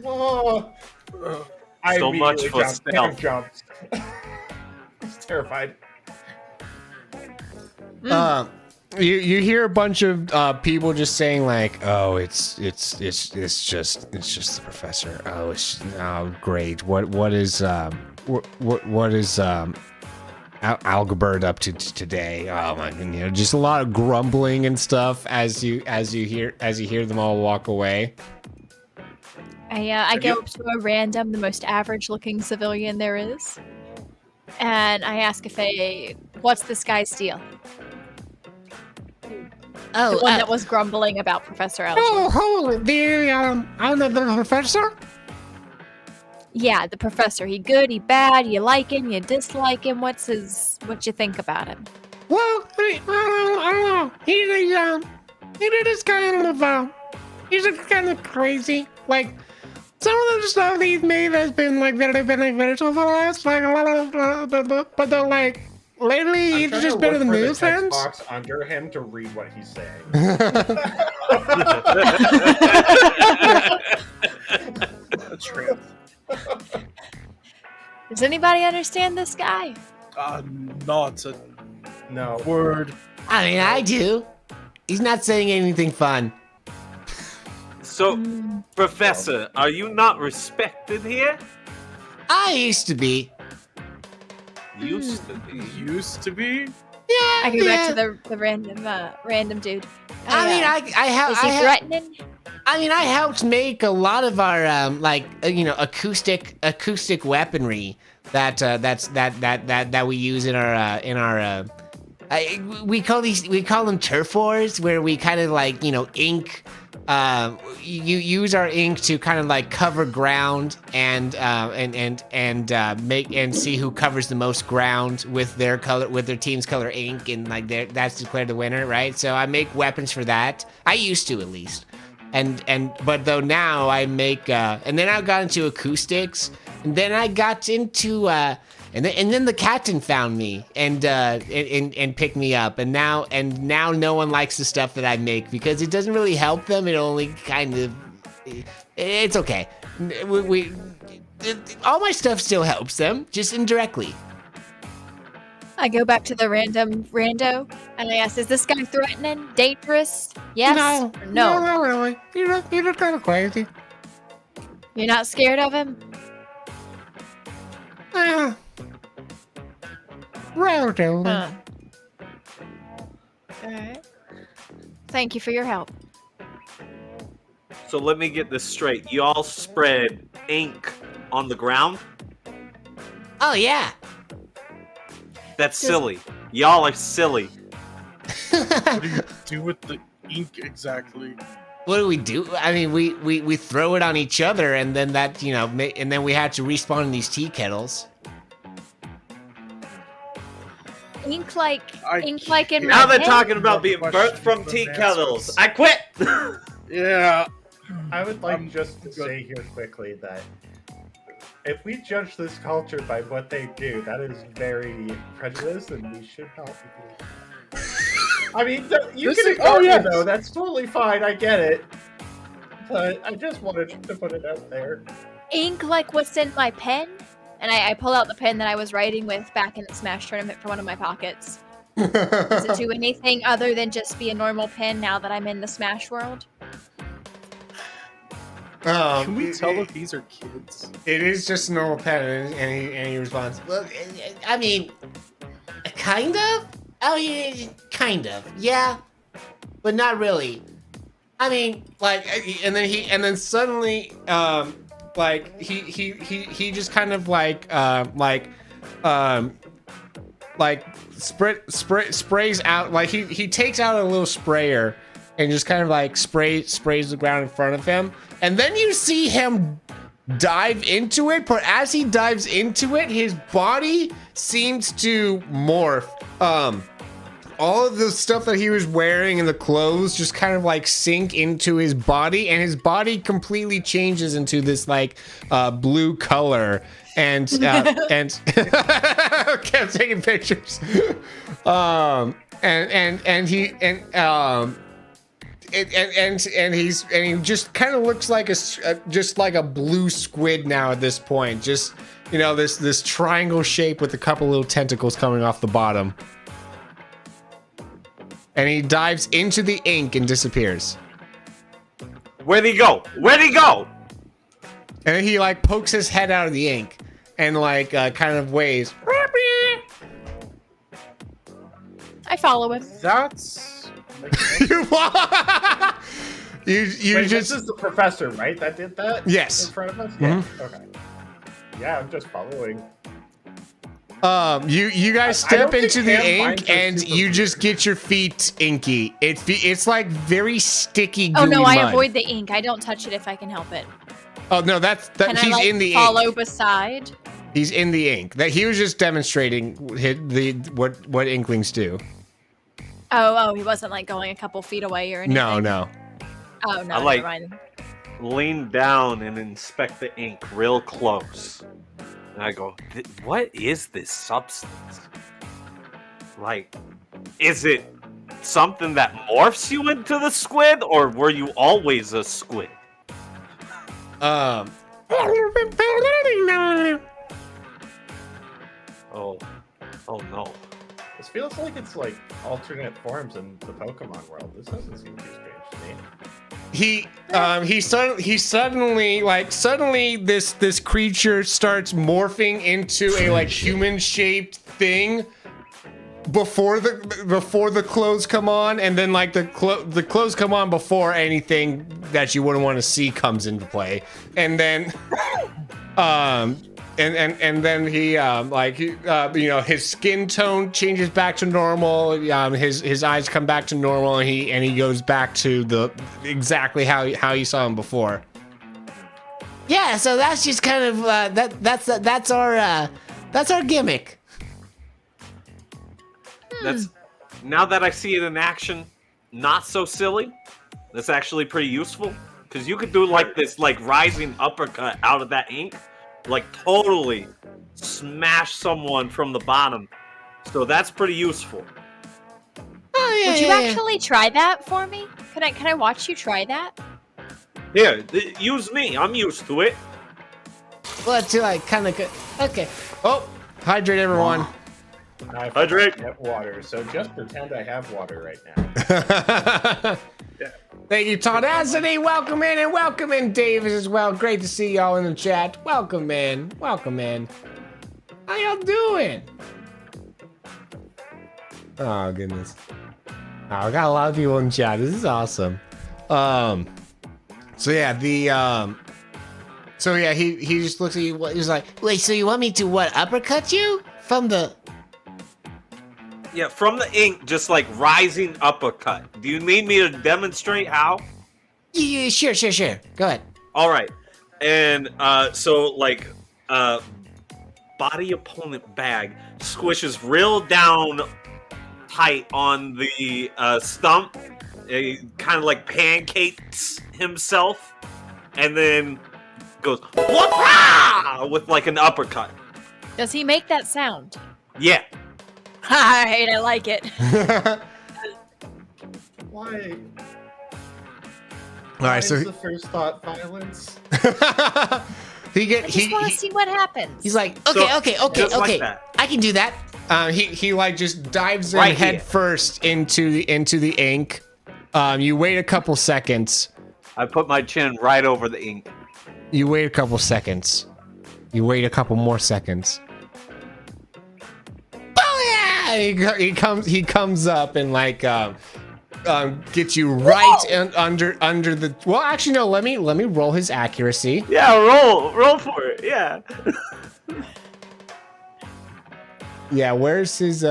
Whoa. I So much immediately for jumped. stealth. Jumped. I was terrified. You hear a bunch of people just saying like, oh, it's just the professor. Oh, great. What is Algebird up to today? Oh my goodness, just a lot of grumbling and stuff as you hear them all walk away. I go up to a random, the most average-looking civilian there is, and I ask if what's this guy's deal? Oh, The one that was grumbling about Professor Elgin. Oh, holy, the professor? Yeah, the professor. He good, he bad, you like him, you dislike him, what you think about him? Well, I don't know. He's kind of crazy. Like, some of the stuff he's made has been like very so fast, like a lot of, but they're like lately I'm he's trying just to better look than for the news text fans. box under him to read what he's saying. Does anybody understand this guy? Not a No. word. I mean, I do. He's not saying anything fun. So, Professor, are you not respected here? I used to be. Used to be. Used to be? I go back to the random dude. I mean, Is he threatening? I helped make a lot of our acoustic weaponry that we use in our we call them turf wars, where we kind of like ink. You use our ink to kind of like cover ground and make and see who covers the most ground with their team's color ink, and like that's declared the winner, right? So I make weapons for that. I used to, at least, but though now I make and then I got into acoustics, and then I got into and then the captain found me and picked me up, and now no one likes the stuff that I make because it doesn't really help them. It only kind of, it's okay. All my stuff still helps them, just indirectly. I go back to the rando and I ask, is this guy threatening? Dangerous? Yes? or no? not really. You're just kind of crazy. You're not scared of him? Relatively. Huh. Alright. Thank you for your help. So let me get this straight. You all spread ink on the ground? Oh yeah. That's silly. Y'all are silly. What do you do with the ink exactly? What do we do? I mean, we throw it on each other, and then that, you know, and then we had to respawn in these tea kettles. Ink like I in Now my they're head? talking about being Question birthed from from tea the kettles. answers. I quit. Yeah. I would like I'm just to good. say here quickly that if we judge this culture by what they do, that is very prejudiced, and we should not be doing that. I mean, you This can is- ignore oh, me, yes. though. That's totally fine. I get it. But I just wanted to put it out there. Ink like what's in my pen? And I pull out the pen that I was writing with back in the Smash tournament from one of my pockets. Does it do anything other than just be a normal pen now that I'm in the Smash world? Can we tell if these are kids? It is just a normal pen, and he responds, well, I mean, kind of? Oh, yeah, kind of, yeah, but not really. I mean, like, and then suddenly, like, he just kind of like sprays out, like, he takes out a little sprayer and just kind of like sprays the ground in front of him. And then you see him dive into it, but as he dives into it, his body seems to morph. All of the stuff that he was wearing and the clothes just kind of like sink into his body, and his body completely changes into this like blue color. And okay, I'm taking pictures. And he just kind of looks like just like a blue squid now at this point. Just, you know, this triangle shape with a couple little tentacles coming off the bottom. And he dives into the ink and disappears. Where'd he go? Where'd he go? And then he like pokes his head out of the ink and like kind of waves. I follow him. That's. you Wait, just this is the professor, right? That did that? Yes. In front of us? Yeah. Okay. Yeah, I'm just following. you guys I step don't think into the Cam ink finds her and super you weird. just get your feet inky. It's like very sticky. Oh no, gooey I mud. avoid the ink. I don't touch it if I can help it. Oh no, that Can he's I like in the follow ink. beside? He's in the ink. That he was just demonstrating what inklings do. Oh, he wasn't like going a couple feet away or anything. No. Oh no, I like- never mind. Lean down and inspect the ink real close. And I go, what is this substance? Like, is it something that morphs you into the squid, or were you always a squid? Um. Oh no. This feels like it's like alternate forms in the Pokemon world. This doesn't seem too strange to me. He suddenly this creature starts morphing into a like human shaped thing before the clothes come on, and then like the clothes come on before anything that you wouldn't want to see comes into play, and then and then he you know, his skin tone changes back to normal. His eyes come back to normal, and he goes back to the exactly how you saw him before. Yeah, so that's just kind of that's our gimmick. That's now that I see it in action, not so silly. That's actually pretty useful, because you could do like this like rising uppercut out of that ink, like totally smash someone from the bottom. So that's pretty useful. Oh, yeah, Would you yeah, actually try that for me? Can I watch you try that? Here, use me. I'm used to it. yeah. Well, to like kind of okay. Oh, hydrate everyone. I Hydrate. have water, so just pretend I have water right now. Thank you, Taudacity. Welcome in, and welcome in, Davis, as well. Great to see y'all in the chat. Welcome in. Welcome in. How y'all doing? Oh, goodness. Oh, I got a lot of people in chat. This is awesome. So yeah, he just looks at you. He's like, Wait, so you want me to what? Uppercut you from the? Yeah, from the ink, just like rising uppercut. Do you need me to demonstrate how? Yeah, sure. Go ahead. All right, and so like body opponent bag squishes real down tight on the stump. It kind of like pancakes himself, and then goes "Whoop-ah!" with like an uppercut. Does he make that sound? Yeah. Alright, I like it. Why? All right, so Why is the first thought violence? he I just want to see what happens. He's like, So, okay. just like that. I can do that. he like just dives in Right head here. first into the ink. You wait a couple seconds. I put my chin right over the ink. You wait a couple seconds. You wait a couple more seconds. Oh yeah! He comes up and like gets you right under the. Well, actually no. Let me roll his accuracy. Yeah, roll for it. Yeah. Yeah, where's his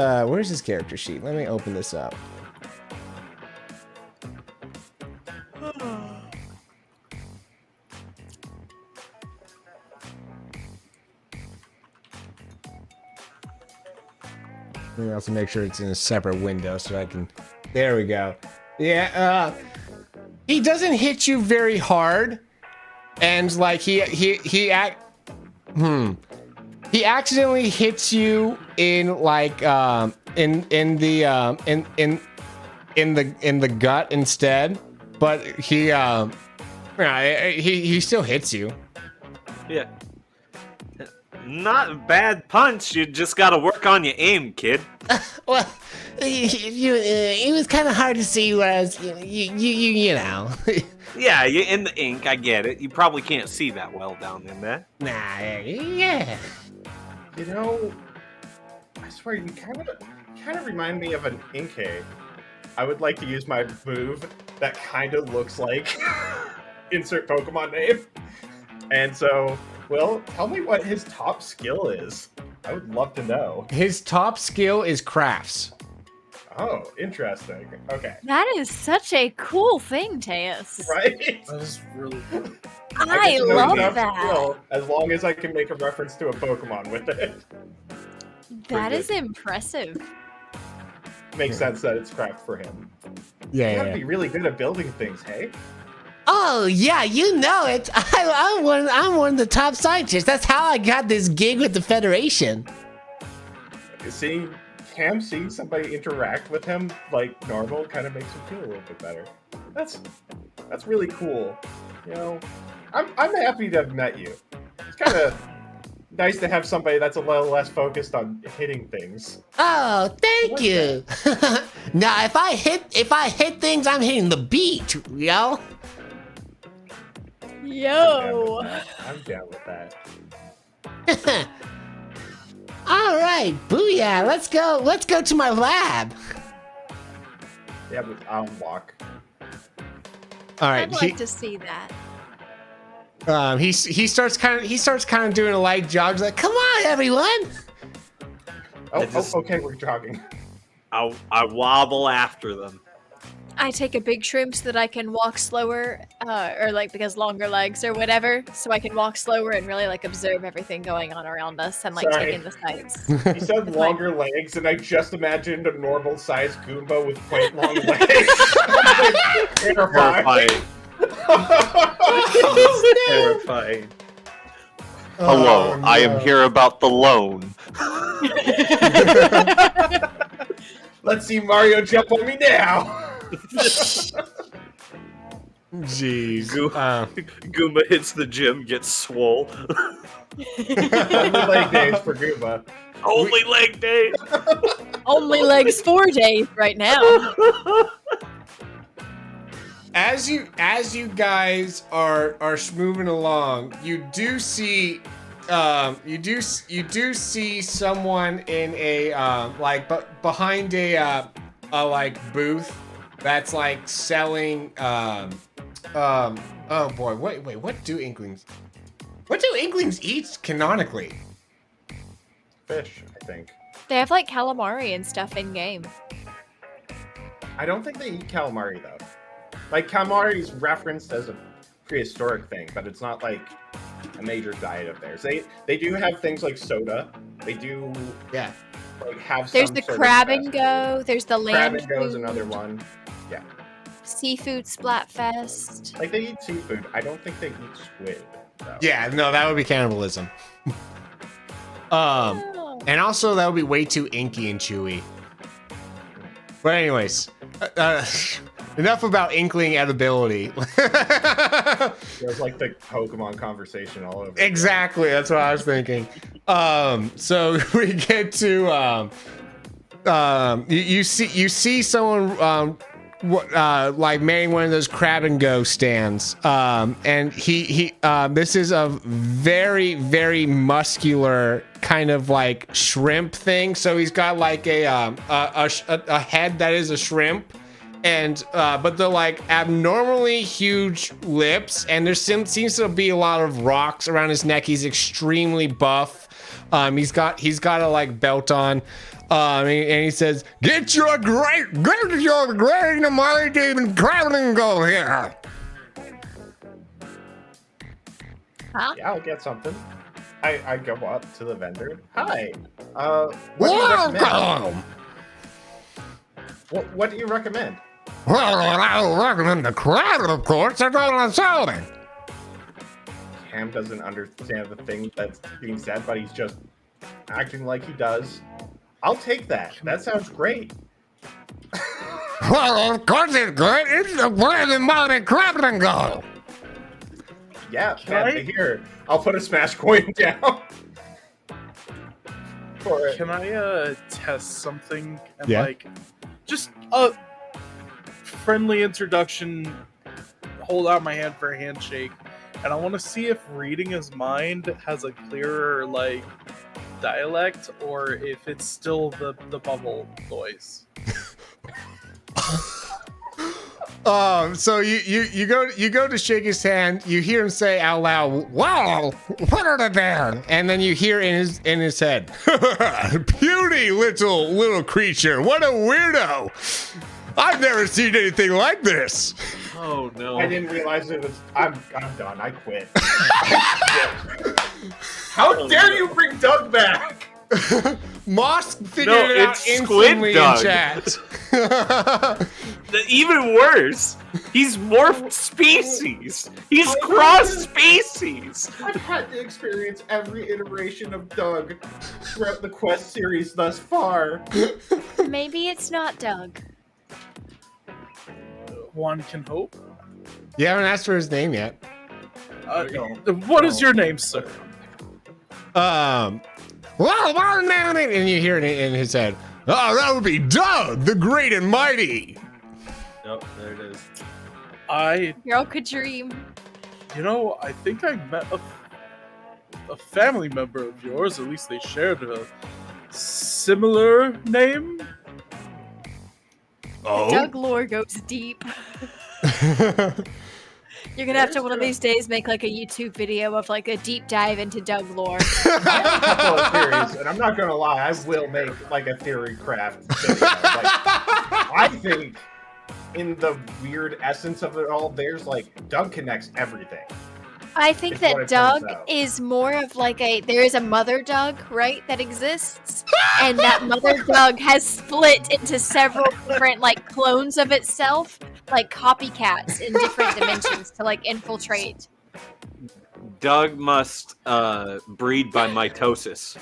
character sheet? Let me open this up. Let me also make sure it's in a separate window so I can. There we go. Yeah, he doesn't hit you very hard, and like he accidentally hits you in like in the gut instead, but he still hits you. Yeah. Not a bad punch. You just gotta work on your aim, kid. Well, it was kind of hard to see where I was, you know. Yeah, you're in the ink. I get it. You probably can't see that well down in there. Nah, yeah. You know, I swear you kind of remind me of an Inkay. I would like to use my move that kind of looks like insert Pokemon name. And so, Will, tell me what his top skill is. I would love to know. His top skill is crafts. Oh, interesting. Okay. That is such a cool thing, Teus. Right? That was really cool. I get to know love enough that. skill as long as I can make a reference to a Pokemon with it. That is impressive. Makes sense that it's craft for him. You Yeah, gotta yeah. be really good at building things, hey? Oh yeah, you know it. I'm one of the top scientists. That's how I got this gig with the Federation. Seeing somebody interact with him like normal kind of makes him feel a little bit better. That's really cool. You know, I'm happy to have met you. It's kind of nice to have somebody that's a little less focused on hitting things. Oh, thank you. Now, if I hit things, I'm hitting the beat, yo. Yo. I'm down with that. All right, booyah. Let's go to my lab. Yeah, but I'll walk. All I'd right. like to see that. He starts kind of doing a light jog. He's like, "Come on, everyone!" Okay, we're jogging. I wobble after them. I take a big shroom so that I can walk slower, or like because longer legs or whatever, so I can walk slower and really like observe everything going on around us and like Sorry. take in the sights. You said That's longer legs, and I just imagined a normal-sized Goomba with quite long legs. Terrifying. Terrifying. Hello, Oh, I am no. here about the loan. Let's see Mario jump on me now. Jeez. Goomba hits the gym, gets swole. Only leg days for Goomba. Only leg day. Only legs 4 days right now. As you guys are moving along, you do see someone in a behind a like booth that's like selling oh boy, wait, what do Inklings eat canonically? Fish, I think. They have like calamari and stuff in game. I don't think they eat calamari though. Like calamari is referenced as a prehistoric thing, but it's not like a major diet of theirs. They do have things like soda. They do Yeah. like have. There's some the sort of crab fast and go. food. There's the Crab land and go is food, another one. Yeah, seafood splatfest. like they eat seafood. I don't think they eat squid. Though. Yeah, no, that would be cannibalism. Oh. And also that would be way too inky and chewy. But anyways, enough about Inkling edibility. There's like the Pokemon conversation all over. Exactly, that's what I was thinking. So we get to you see someone like manning one of those crab and go stands, and he this is a very very muscular kind of like shrimp thing. So he's got like a head that is a shrimp, and but the like abnormally huge lips, and there seems to be a lot of rocks around his neck. He's extremely buff. He's got a like belt on. And he says, get your great and mighty crab and go here. Huh? Yeah, I'll get something. I go up to the vendor. Hi. What do you recommend? Welcome. What do you recommend? Well, I recommend the crab, of course. They're going to sell it. Cam doesn't understand the thing that's being said, but he's just acting like he does. I'll take that. That sounds great. Well, of course it's good. It's the great and mighty crab and go. Yeah, Can here. I'll put a smash coin down. For it. Can I test something and Yeah. like just a friendly introduction, hold out my hand for a handshake, and I want to see if reading his mind has a clearer like dialect or if it's still the bubble noise. So you go to shake his hand. You hear him say out loud, "Wow, what are they there?" And then you hear in his head, "Beauty, little creature. What a weirdo! I've never seen anything like this." Oh no! I didn't realize it was. I'm done. I quit. How dare you bring Doug back? Moss figured No, it out it's Squid instantly in Doug. chat. Even worse, he's morphed species. He's cross species. I've had to experience every iteration of Doug throughout the Quest series thus far. Maybe it's not Doug. One can hope. You haven't asked for his name yet. What is your name, sir? Well, and you hear it in his head. Oh, that would be Doug, the great and mighty. Nope, there it is. Girl could dream. I think I met a family member of yours. At least they shared a similar name. Oh. Doug lore goes deep. You're gonna have to one of these days make like a YouTube video of like a deep dive into Doug lore. I have a couple of theories, and I'm not gonna lie, I will make like a theory craft video. I think in the weird essence of it all, there's like Doug connects everything. I think It's what that it turns Doug out. is more of like there is a mother Doug, right, that exists, and that mother Doug has split into several different like clones of itself, like copycats in different dimensions to like infiltrate. Doug must breed by mitosis.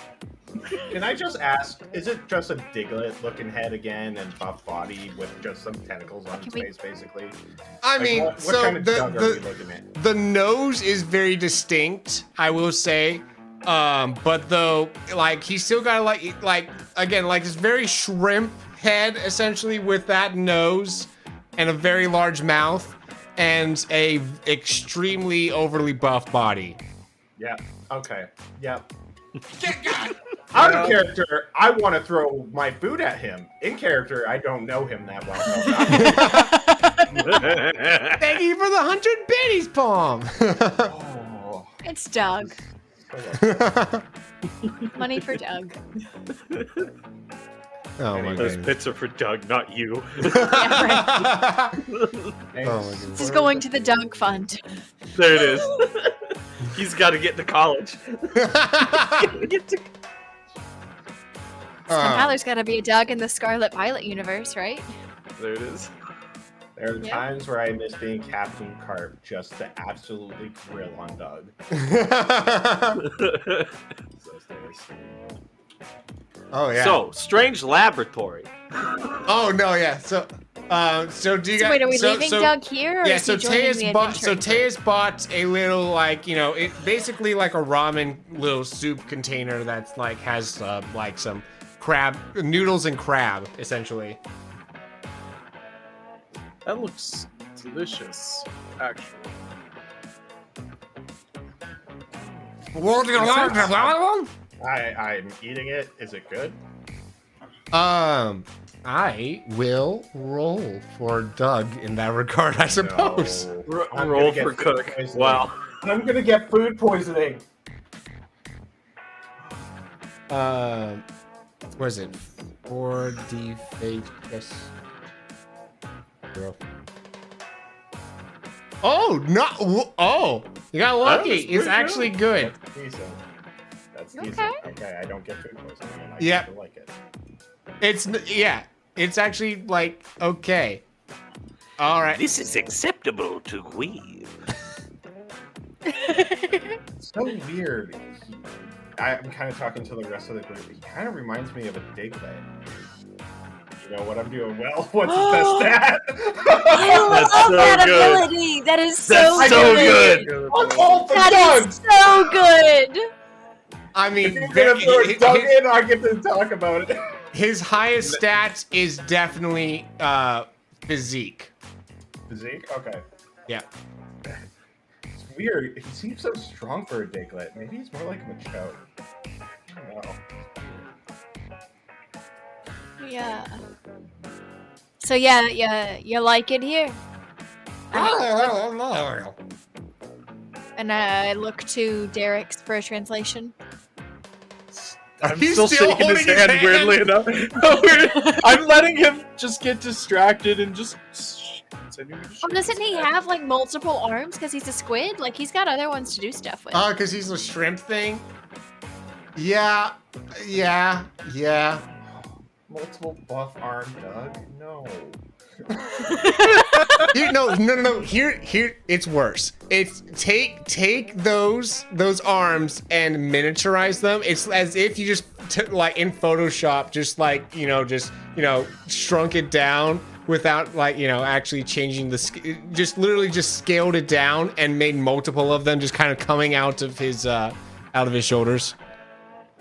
Can I just ask, is it just a Diglett-looking head again and buff body with just some tentacles on its face, basically? I Like, mean, what so kind of Doug are we looking at? the nose is very distinct, I will say. But though, like he's still got like again, like this very shrimp head, essentially, with that nose and a very large mouth and a extremely overly buff body. Yeah. Okay. Yeah. Out of character, I want to throw my food at him. In character, I don't know him that well. Thank you for the 100 biddies, Palm. Oh. It's Doug. Money for Doug. Oh my Those goodness. bits are for Doug, not you. Yeah, right. Oh my goodness. This is going to the Doug Fund. There it is. He's got to get to college. Somehow there's got to be a Doug in the Scarlet Violet universe, right? There it is. There are Yeah. times where I miss being Captain Carp just to absolutely grill on Doug. Those days. Oh yeah. So, strange laboratory. Oh no, yeah. So do you So guys? wait, are we leaving Doug here? Or Yeah. is So he joining the Taya's bought a little like it basically like a ramen little soup container that's like has like some crab noodles and crab essentially. That looks delicious, actually. I'm eating it. Is it good? I will roll for Doug in that regard, I suppose. No. I'm Roll gonna get for food cook. poisoning. Wow. I'm gonna get food poisoning. What is it? 4D fate plus 0. Oh, no! Oh, you got lucky. That's It's pretty actually good. That's decent. That's Okay. decent. Okay, I don't get food poisoning. And I Yeah. still like it. It's actually like okay. All right. This is acceptable to we. It's so weird. I'm kind of talking to the rest of the group. He kind of reminds me of a Diglett. You know what I'm doing well? What's his best stat? I love That's so that good. ability. That is That's so so good. good. I'm all for That Doug. is so good. I If mean, you're gonna throw his, Doug in, I get to talk about it. his highest stats is definitely physique. Zeke? Okay. Yeah. It's weird. He seems so strong for a Diglett. Maybe he's more like a Machoke. I don't know. Yeah. So yeah, you like it here? And I look to Derek's for a translation. Are I'm you still still shaking his holding his hand, hand? weirdly enough. I'm letting him just get distracted and just continue to Oh, shake doesn't his he head. have like multiple arms because he's a squid? Like he's got other ones to do stuff with. Oh, because he's a shrimp thing? Yeah. Multiple buff arm Doug? No. No. Here, it's worse. It's take those arms and miniaturize them. It's as if you just like in Photoshop, just shrunk it down without actually changing the just literally just scaled it down and made multiple of them just kind of coming out of his shoulders.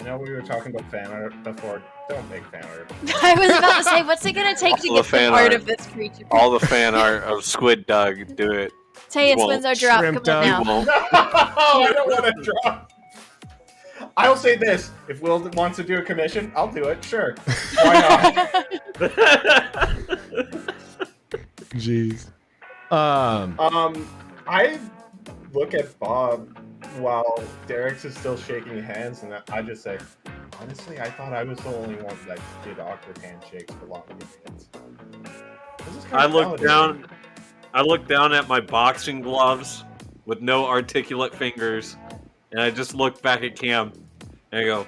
I know we were talking about fan art before. Don't make fan art. I was about to say, what's it gonna take to All get the fan the art art. of this creature? All the fan art of Squid Doug, do it. Taya Well, spins our drop. shrimp Come on Doug. now. Well, I don't want to drop. I'll say this: if Will wants to do a commission, I'll do it. Sure, why Jeez. not? I look at Bob while Derek's is still shaking hands, and I just say, honestly, I thought I was the only one that did awkward handshakes for long periods. This is kinda I look validating. I look down at my boxing gloves with no articulate fingers, and I just look back at Cam, and I go,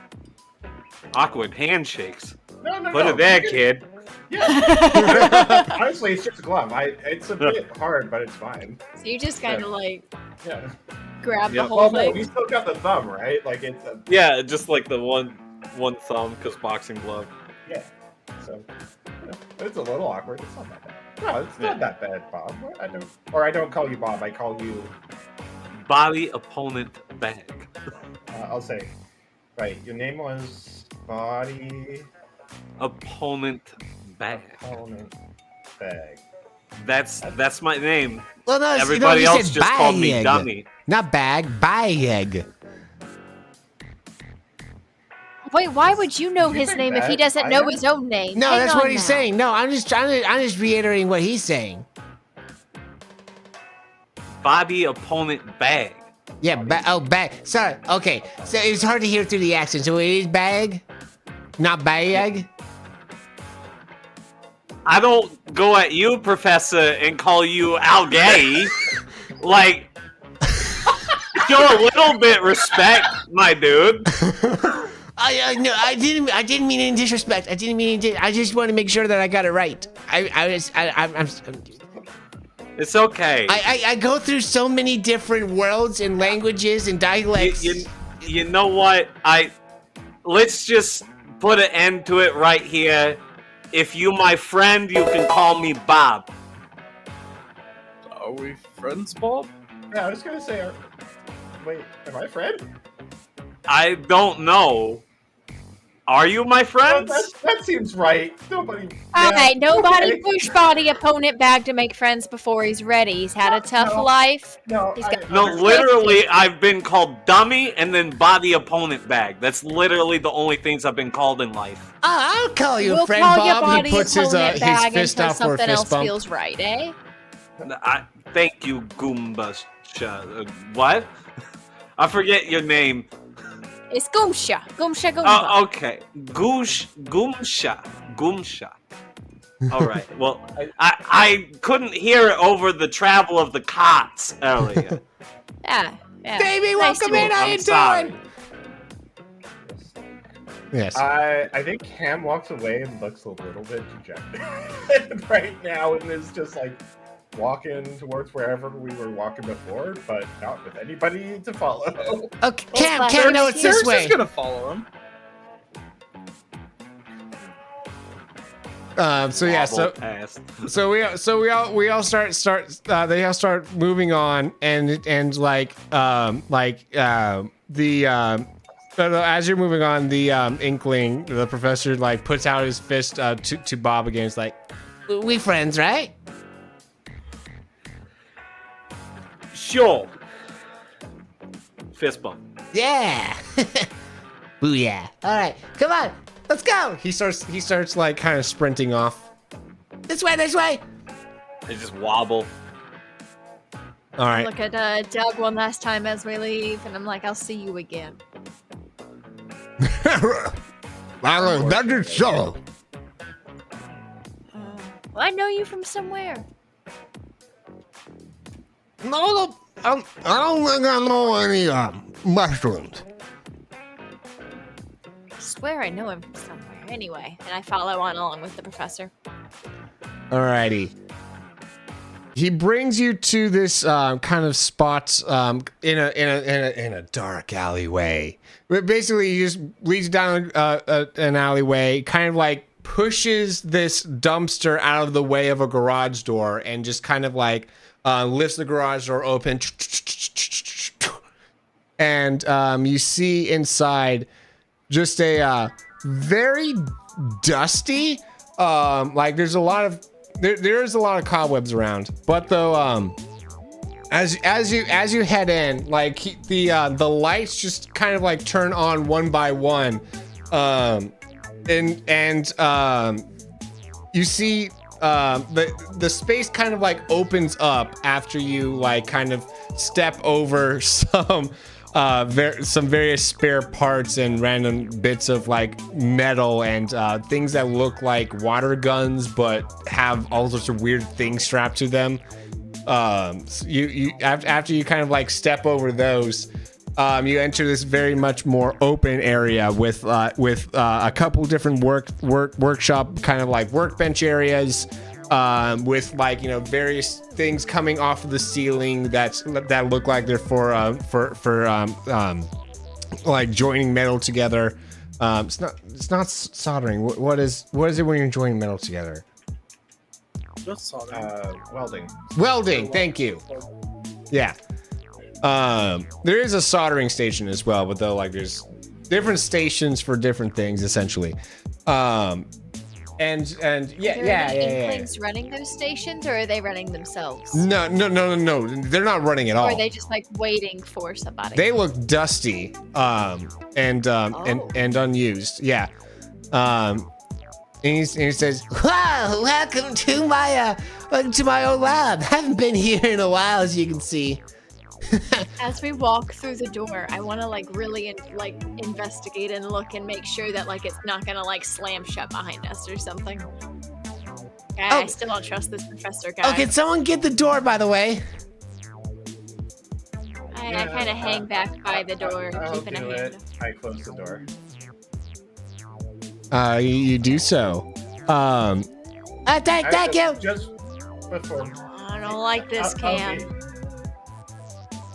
awkward handshakes. No, Put it there, kid. Yeah. Honestly, it's just a glove. It's a bit hard, but it's fine. So you just kind of like Yeah. grab the Yep. whole Well, no, thing. we still got the thumb, right? Like it's a Yeah, just like the one thumb, because boxing glove. yeah. So it's a little awkward. It's not that bad. No, it's not that bad, Bob. I don't call you Bob. I call you. Body opponent bag. I'll say. Right. Your name was Body Opponent bag. Opponent Bag. That's my name. Well, no, Everybody you else said just called me bag. dummy. Not bag, bag. Wait, why would you know Did you his say name if he bag? doesn't I know am- his own name? No, Hang that's on what he's now. saying. No, I'm just reiterating what he's saying. Body opponent bag. Yeah, bag. Sorry. Okay, so it's hard to hear through the accent. So it is bag, not bag. I don't go at you, Professor, and call you Algay. Like, show a little bit respect, my dude. No, I didn't mean any disrespect. I just want to make sure that I got it right. I'm It's okay. I go through so many different worlds and languages and dialects. You know what? Let's just put an end to it right here. If you my friend, you can call me Bob. Are we friends, Bob? Yeah, I was gonna say, wait, am I a friend? I don't know. Are you my Well, friend? that seems right. Nobody. Alright, nobody okay. push body opponent back to make friends before he's ready. He's had a tough No. life. No, He's got- No, literally, I've been called dummy and then body opponent bag. That's literally the only things I've been called in life. I'll call you We'll a friend, call your Bob. body He puts his opponent bag fist until out for a something fist else bump. feels right, eh? Thank you, Goomba. What? I forget your name. It's Goomsha. Goomsha Goomba. Oh, okay. Goomsha. All right. Well, I couldn't hear it over the travel of the cots earlier. Yeah. Baby, Nice welcome to in. meet How I'm you sorry. doing? Yes. I think Cam walks away and looks a little bit dejected right now, and is just like walking towards wherever we were walking before, but not with anybody to follow. Okay, Well, Cam, no, it's this Sarah's way. just gonna follow him. So yeah, Wobble past. we all start they all start moving on, and as you're moving on, the Inkling, the professor, like puts out his fist to Bob again. It's like, We friends, right? Sure. Fist bump. Yeah. Booyah. All right, come on, let's go. he starts like kind of sprinting off. This way, this way. They just wobble. All right. Look at Doug one last time as we leave, and I'm like, I'll see you again. That is so. Well, I know you from somewhere. No, I don't think I know any mushrooms. I swear I know him from somewhere. Anyway, and I follow on along with the professor. Alrighty. He brings you to this kind of spot in a dark alleyway. But basically, he just leads down an alleyway, kind of like pushes this dumpster out of the way of a garage door, and just kind of like lifts the garage door open. And you see inside just a very dusty, like there's a lot of there's a lot of cobwebs around, but though as you head in, like the lights just kind of like turn on one by one, and you see the space kind of like opens up after you like kind of step over some various spare parts and random bits of like metal and things that look like water guns but have all sorts of weird things strapped to them. So you after you kind of like step over those, you enter this very much more open area with a couple different workshop kind of like workbench areas, with like, you know, various things coming off of the ceiling that look like they're for like joining metal together. It's not soldering. What is it when you're joining metal together? Just saw that. Welding. Welding. Thank you. Yeah. There is a soldering station as well, but though like there's different stations for different things essentially. And Are there any yeah. Inklings running those stations, or are they running themselves? No. They're not running at Or all. are they just like waiting for somebody? They look dusty, and unused. Yeah. And he says, Wow, welcome to my old lab. Haven't been here in a while, as you can see. As we walk through the door, I want to like really investigate and look and make sure that like it's not gonna like slam shut behind us or something. I still don't trust this professor guy. Oh, can someone get the door, by the way? I kind of hang back by the door, I'll keeping a do hand. it. I close the door. You do so. Thank you. Just before. I don't like this, Cam.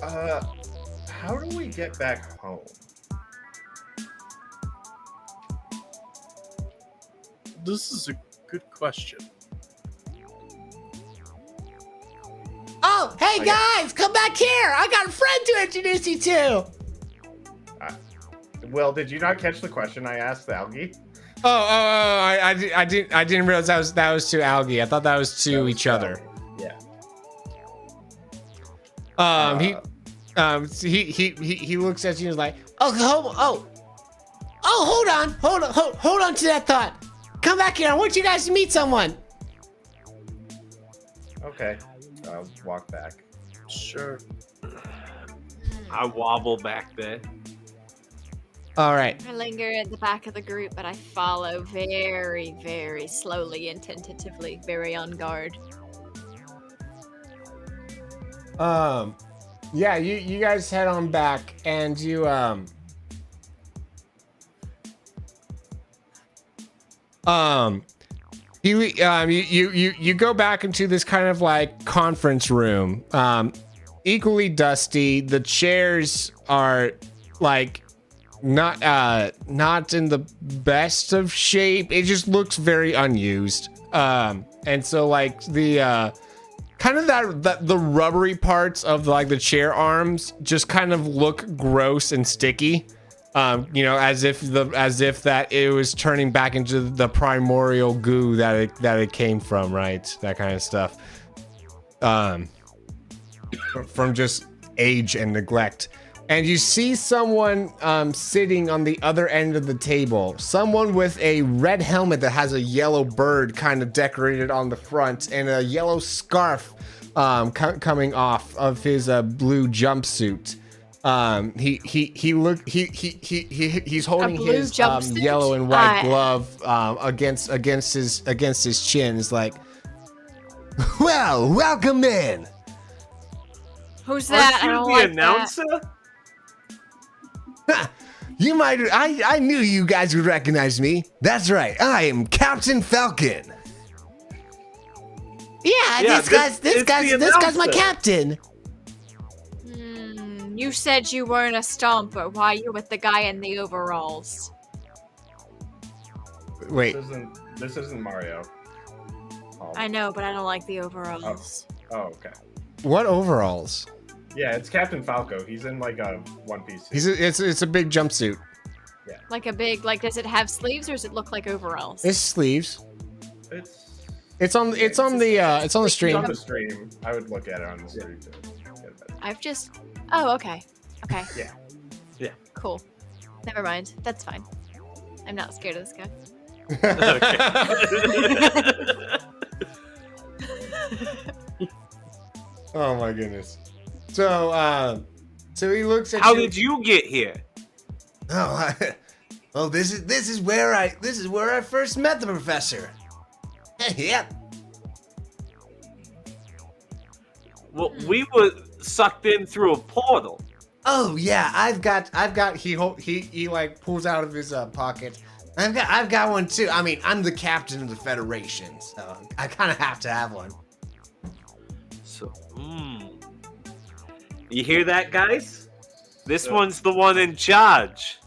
How do we get back home? This is a good question. Oh, hey guys, come back here. I got a friend to introduce you to. Well, did you not catch the question I asked Algie? I didn't realize that was to Algie. I thought that was to each other. Yeah. He looks at you and is like, Hold on to that thought. Come back here. I want you guys to meet someone. Okay. I'll walk back. Sure. I wobble back there. all right. I linger at the back of the group, but I follow very, very slowly and tentatively, very on guard. Yeah, you guys head on back and you you go back into this kind of like conference room, equally dusty. The chairs are like not in the best of shape. It just looks very unused. And so like the kind of that the rubbery parts of like the chair arms just kind of look gross and sticky. As if that it was turning back into the primordial goo that it came from, right? That kind of stuff. From just age and neglect. And you see someone sitting on the other end of the table. Someone with a red helmet that has a yellow bird kind of decorated on the front and a yellow scarf coming off of his blue jumpsuit. He's holding his yellow and white glove against his chin. It's like, well, welcome in. Who's that? I don't like announcer? You might. I knew you guys would recognize me. That's right. I am Captain Falcon. Yeah, this guy's my captain. You said you weren't a stomper. Why are you with the guy in the overalls? Wait. This isn't Mario. I know, but I don't like the overalls. Oh, okay. What overalls? Yeah, it's Captain Falco. He's in like a one-piece suit. It's a big jumpsuit. Yeah. Like a big, does it have sleeves or does it look like overalls? It's sleeves. It's on the stream. It's on the stream. I would look at it on the stream too. Oh, okay. Okay. Yeah. Yeah. Cool. Never mind. That's fine. I'm not scared of this guy. Oh my goodness. So he looks at How you. did you get here? Oh, this is where I first met the professor. Yep. Well, we were sucked in through a portal. Oh yeah, I've got. He like pulls out of his pocket. I've got one too. I mean, I'm the captain of the Federation, so I kind of have to have one. So, you hear that, guys? This one's the one in charge.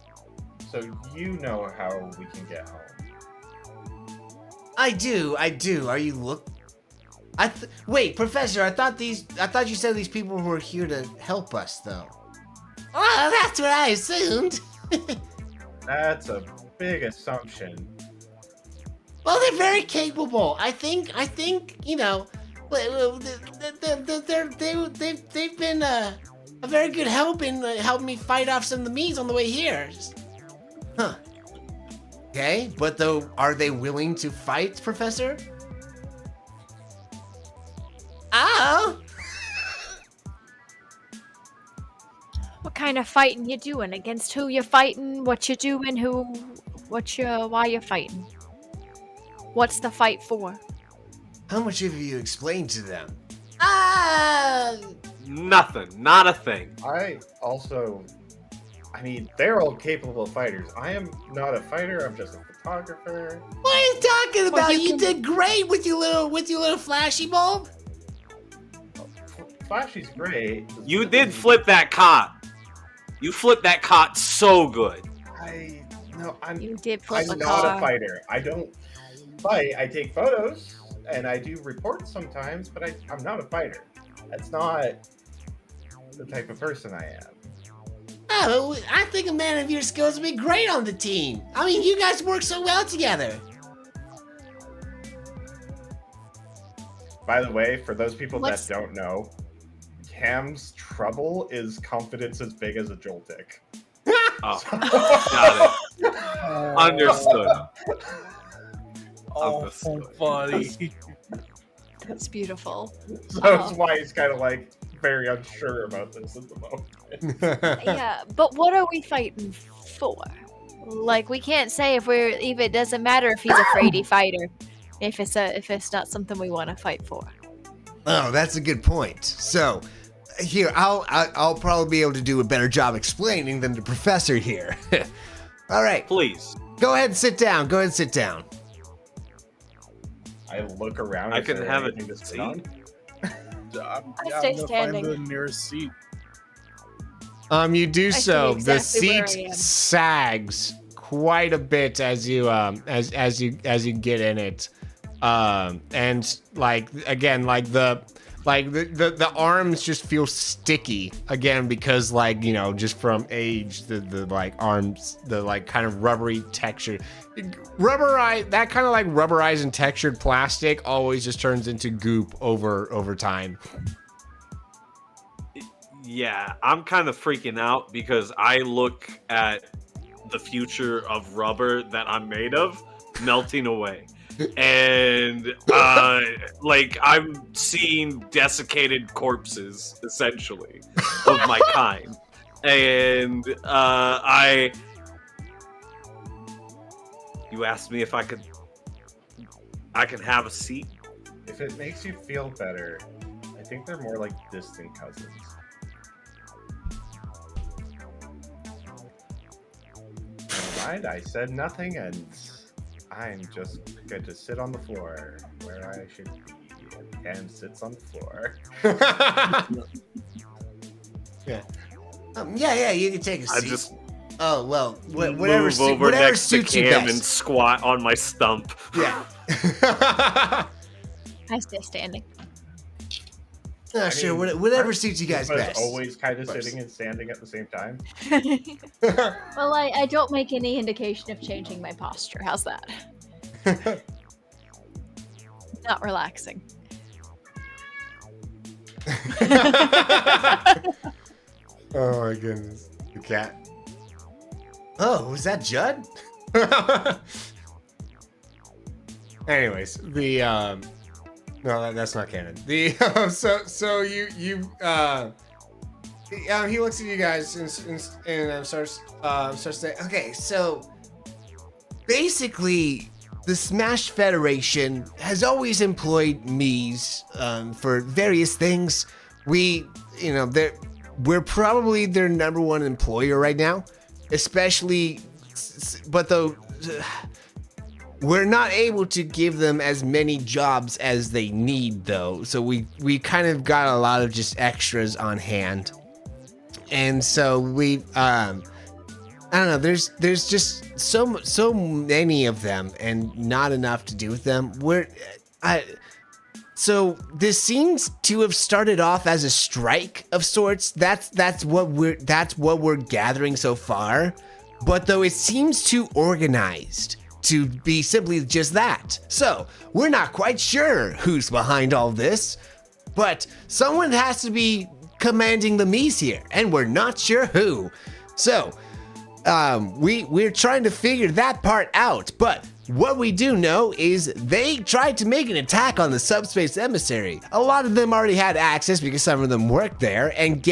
So you know how we can get home. I do. Are you wait, Professor, I thought you said these people were here to help us, though. Oh, that's what I assumed. That's a big assumption. Well, they're very capable. I think, they've been a very good help in helping me fight off some of the means on the way here. Huh. Okay, but though, are they willing to fight, Professor? Oh. kind of fighting you doing? Against who you're fighting? What you doing? Why you fighting? What's the fight for? How much have you explained to them? Nothing. Not a thing. I mean, they're all capable fighters. I am not a fighter. I'm just a photographer. What are you talking Well, about? you You did great with your little flashy bulb. Flashy's great. You did flip that cot. You flipped that cot so good. You did flip I'm a not car. a fighter. I don't fight. I take photos and I do reports sometimes, but I'm not a fighter. That's not the type of person I am. Oh, I think a man of your skills would be great on the team. I mean, you guys work so well together. By the way, for those people What's- that don't know, Cam's trouble is confidence as big as a Joltik. Oh, got it. Understood. Oh, Understood. buddy. That's beautiful. So that's why he's kind of like very unsure about this at the moment. Yeah, but what are we fighting for? Like, we can't say if it doesn't matter if he's a fraidy fighter, if it's not something we want to fight for. Oh, that's a good point. So, here, I'll probably be able to do a better job explaining than the professor here. All right, Please. go ahead and sit down. I look around. I is can there have it anything to sit seat. on? I'm stay gonna standing. find the nearest seat. You do I so. see The exactly where seat I am. sags quite a bit as you as you get in it, and like again, like the arms just feel sticky again because like just from age, the like arms, the like kind of rubbery texture, that kind of like rubberized and textured plastic always just turns into goop over time. Yeah, I'm kind of freaking out because I look at the future of rubber that I'm made of melting away. And like I'm seeing desiccated corpses essentially of my kind. And you asked me if I can have a seat. If it makes you feel better, I think they're more like distant cousins. Never mind, I said nothing, and I'm just going to sit on the floor where I should be. And Cam sits on the floor. Yeah, you can take a I seat. just Oh well, whatever move over whatever next to suits you Cam best. and squat on my stump. Yeah. I stay standing. Oh, sure, mean, whatever suits you guys But best. always kind of Of course. sitting and standing at the same time. Well, I don't make any indication of changing my posture. How's that? Not relaxing. Oh my goodness, the cat. Oh, was that Judd? Anyways, the no, that's not canon. The so you he looks at you guys and starts saying, Okay, so basically, the Smash Federation has always employed Mies for various things. We're probably their number one employer right now, especially, but though we're not able to give them as many jobs as they need, though. So we kind of got a lot of just extras on hand, and so we I don't know. There's just so many of them, and not enough to do with them. So this seems to have started off as a strike of sorts. That's what we're gathering so far. But though it seems too organized to be simply just that. So we're not quite sure who's behind all this, but someone has to be commanding the Mies here, and we're not sure who. So we're trying to figure that part out, but what we do know is they tried to make an attack on the subspace emissary. A lot of them already had access because some of them worked there and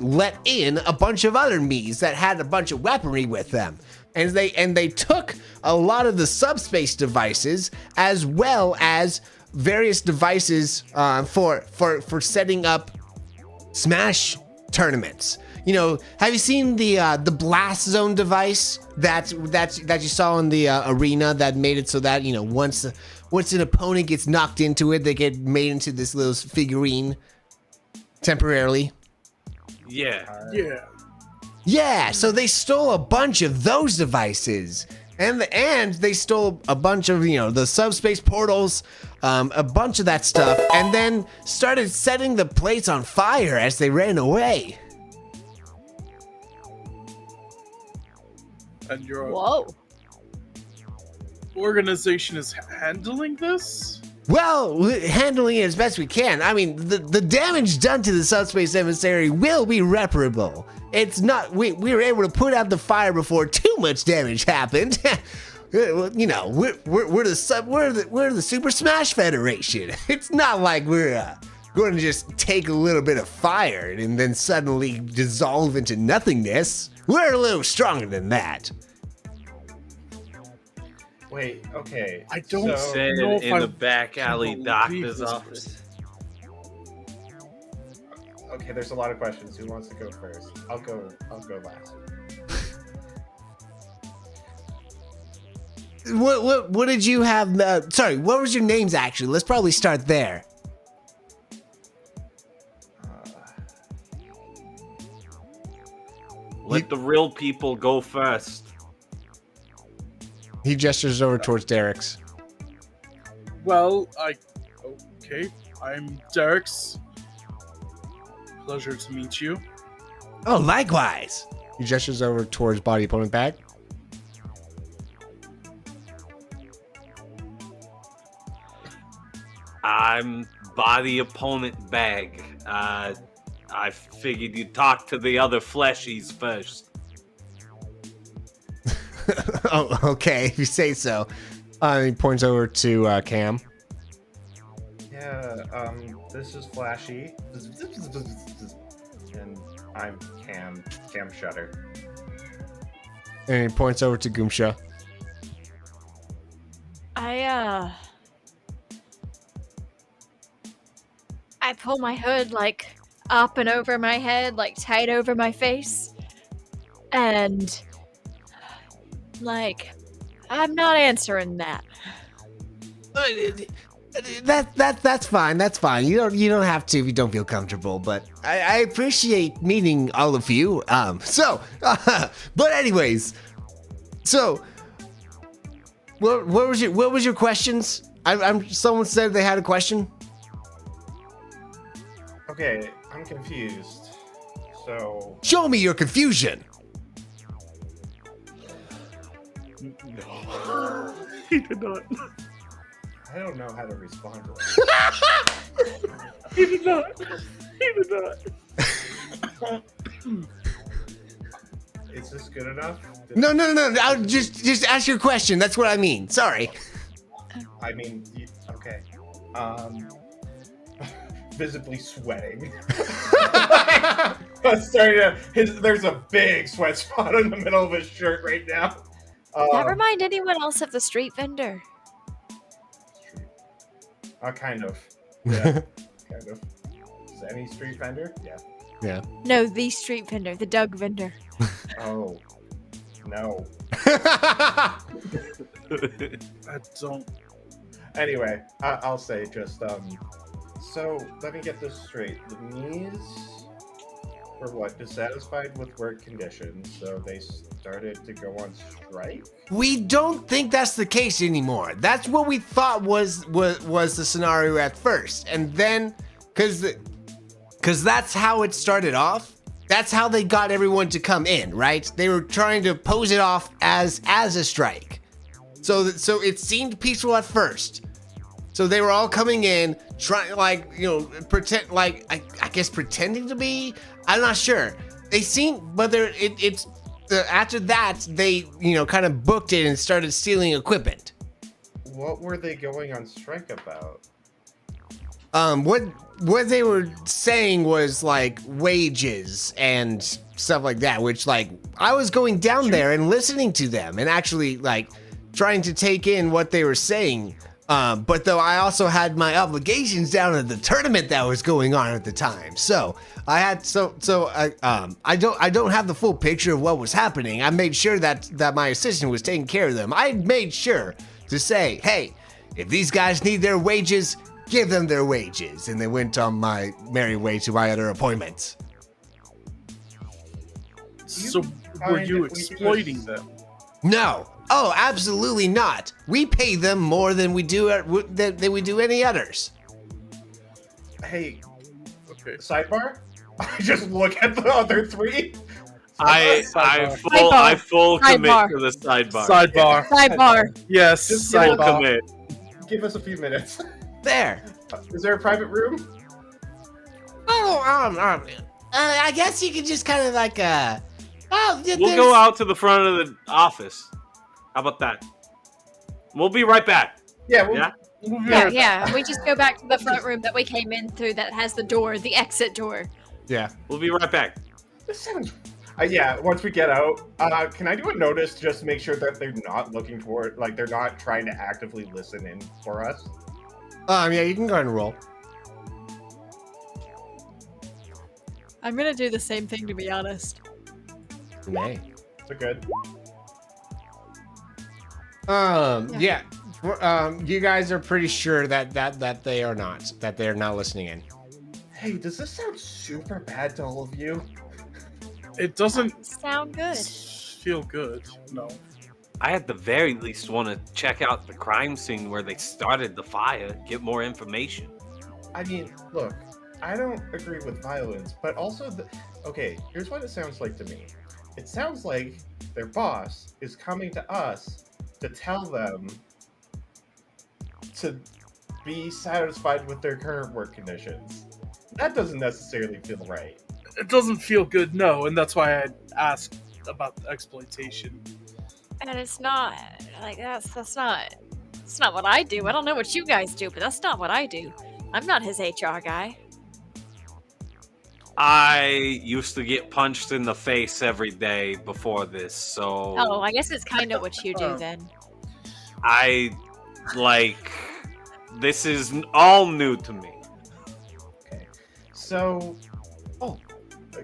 let in a bunch of other Mii's that had a bunch of weaponry with them. And they took a lot of the subspace devices as well as various devices for setting up Smash tournaments. You know, have you seen the blast zone device that you saw in the arena that made it so that, you know, once an opponent gets knocked into it, they get made into this little figurine temporarily? Yeah. Yeah, so they stole a bunch of those devices. And they stole a bunch of, you know, the subspace portals, a bunch of that stuff, and then started setting the plates on fire as they ran away. And your Whoa. organization is handling this? Well, handling it as best we can. I mean, the damage done to the subspace emissary will be reparable. It's not, we were able to put out the fire before too much damage happened. You know, we're the Super Smash Federation. It's not like we're going to just take a little bit of fire and then suddenly dissolve into nothingness. We're a little stronger than that. Wait, okay. I don't so- Said know if in I the back alley can believe doctor's this office. Okay, there's a lot of questions. Who wants to go first? I'll go last. What did you have? Sorry, what was your names actually? Let's probably start there. Let the real people go first. He gestures over towards Derek's. Well, okay. I'm Derek's. Pleasure to meet you. Oh, likewise. He gestures over towards body opponent bag. I'm body opponent bag. I figured you'd talk to the other fleshies first. Oh, okay, if you say so. He points over to Cam. Yeah, this is Flashy. And I'm Cam Shutter. And he points over to Goomsha. I pull my hood like up and over my head, like tight over my face, and like I'm not answering that. That's fine. That's fine. You don't have to if you don't feel comfortable. But I appreciate meeting all of you. But anyways, so what was your questions? Someone said they had a question. Okay, I'm confused. So Show me your confusion. No. He did not. I don't know how to respond to that. He did not. He did not. Is this good enough? No. I'll just ask your question. That's what I mean. Sorry. I mean, okay. Visibly sweating. There's a big sweat spot in the middle of his shirt right now. Never mind anyone else of the street vendor. Kind of. Yeah, kind of. Is any street vendor? Yeah. Yeah. No, the street vendor, the Doug vendor. Oh. No. I don't. Anyway, I'll say just, so let me get this straight. The Mii's were what? Dissatisfied with work conditions, so they started to go on strike? We don't think that's the case anymore. That's what we thought was the scenario at first, and then because that's how it started off. That's how they got everyone to come in, right? They were trying to pose it off as a strike. So it seemed peaceful at first. So they were all coming in, trying pretend I guess pretending to be. I'm not sure. They seem, but after that they kind of booked it and started stealing equipment. what were they going on strike about? What they were saying was like wages and stuff like that, which like I was going down there and listening to them and actually like trying to take in what they were saying. But though I also had my obligations down at the tournament that was going on at the time, so I had I don't have the full picture of what was happening. I made sure that my assistant was taking care of them. I made sure to say, hey, if these guys need their wages, give them their wages, and they went on my merry way to my other appointments. So were you exploiting them? No. Oh, absolutely not. We pay them more than we do than we do any others. Hey, Okay. sidebar? I just look at the other three. I full commit Sidebar. to the sidebar. Sidebar. Sidebar. Yes. Just Full Sidebar. commit. Give us a few minutes. There. Is there a private room? Oh, I guess you could just kind of like We'll go out to the front of the office. How about that? We'll be right back. Yeah. Yeah? Yeah. We just go back to the front room that we came in through that has the door, the exit door. Yeah. We'll be right back. This sounds. Yeah. Once we get out, can I do a notice just to make sure that they're not looking for it, like they're not trying to actively listen in for us? Yeah, you can go ahead and roll. I'm gonna do the same thing, to be honest. Nay. So good. Yeah. You guys are pretty sure that they're not listening in. Hey, does this sound super bad to all of you? It doesn't Sound good. feel good. No. I at the very least want to check out the crime scene where they started the fire, get more information. I mean, look, I don't agree with violence, but also okay, here's what it sounds like to me. It sounds like their boss is coming to us to tell them to be satisfied with their current work conditions. That doesn't necessarily feel right. It doesn't feel good, no, and that's why I asked about the exploitation. And it's not like that's not what I do. I don't know what you guys do, but that's not what I do. I'm not his HR guy. I used to get punched in the face every day before this, so Oh, I guess it's kind of what you do then. this is all new to me. Okay. So,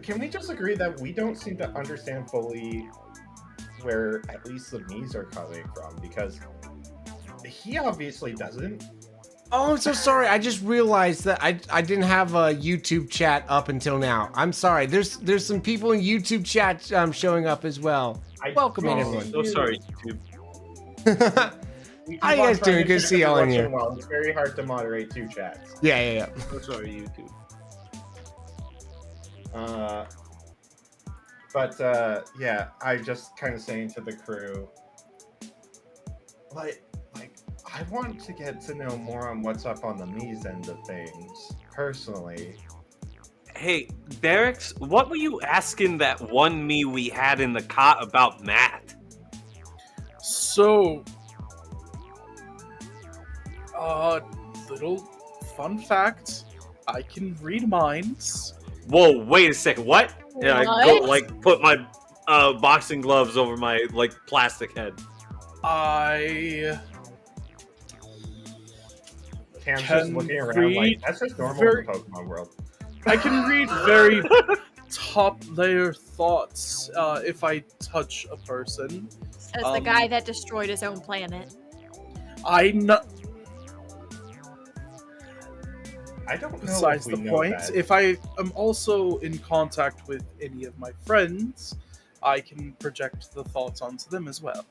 can we just agree that we don't seem to understand fully where at least the Mies are coming from? Because he obviously doesn't. Oh, I'm so sorry. I just realized that I didn't have a YouTube chat up until now. I'm sorry. There's some people in YouTube chat showing up as well. Welcome in, everyone. So sorry, YouTube. We keep How you on guys trying doing? to Good to check see y'all in every here. once a while. It's very hard to moderate two chats. Yeah. So sorry, YouTube. Yeah, I just kind of saying to the crew, like, I want to get to know more on what's up on the Mies end of things, personally. Hey, Derek's, what were you asking that one me we had in the cot about Matt? So, little fun fact, I can read minds. Whoa, wait a second, what? Yeah, I go, What? put my boxing gloves over my, plastic head. I Cam's just Can looking around read like, that's just normal very- in the Pokemon world. can read very top layer thoughts if I touch a person. Says the guy that destroyed his own planet. I know. I don't know Besides if we the know point, that. if I am also in contact with any of my friends, I can project the thoughts onto them as well.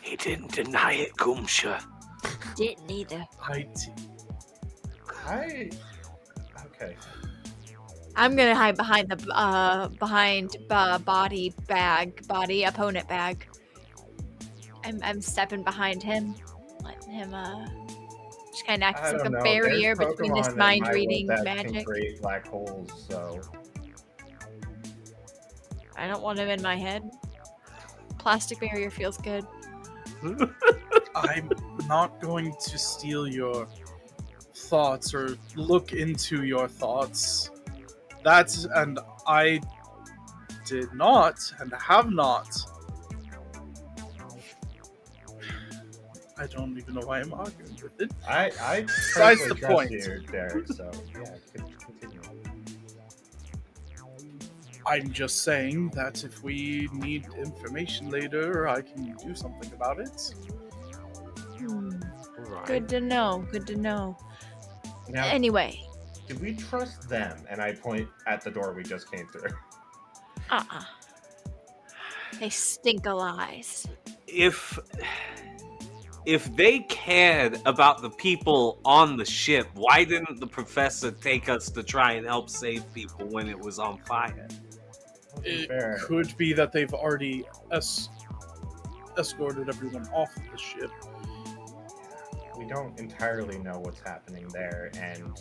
He didn't deny it, Gumsha. Didn't either. Okay. I'm gonna hide behind the body opponent bag. I'm stepping behind him, letting him just kind of act I as like a don't know. barrier There's between Pokemon this in my mind reading world that can magic. create black holes, so I don't want him in my head. Plastic barrier feels good. I'm not going to steal your thoughts or look into your thoughts. And I did not and have not. I don't even know why I'm arguing with it. I Besides personally the trust point. you, Derek, so yeah, continue. I'm just saying that if we need information later, I can do something about it. Right. Good to know. Good to know. Now, Anyway, do we trust them? And I point at the door we just came through. they stink of lies. If they cared about the people on the ship, why didn't the professor take us to try and help save people when it was on fire? It Fair. could be that they've already escorted everyone off the ship. We don't entirely know what's happening there, and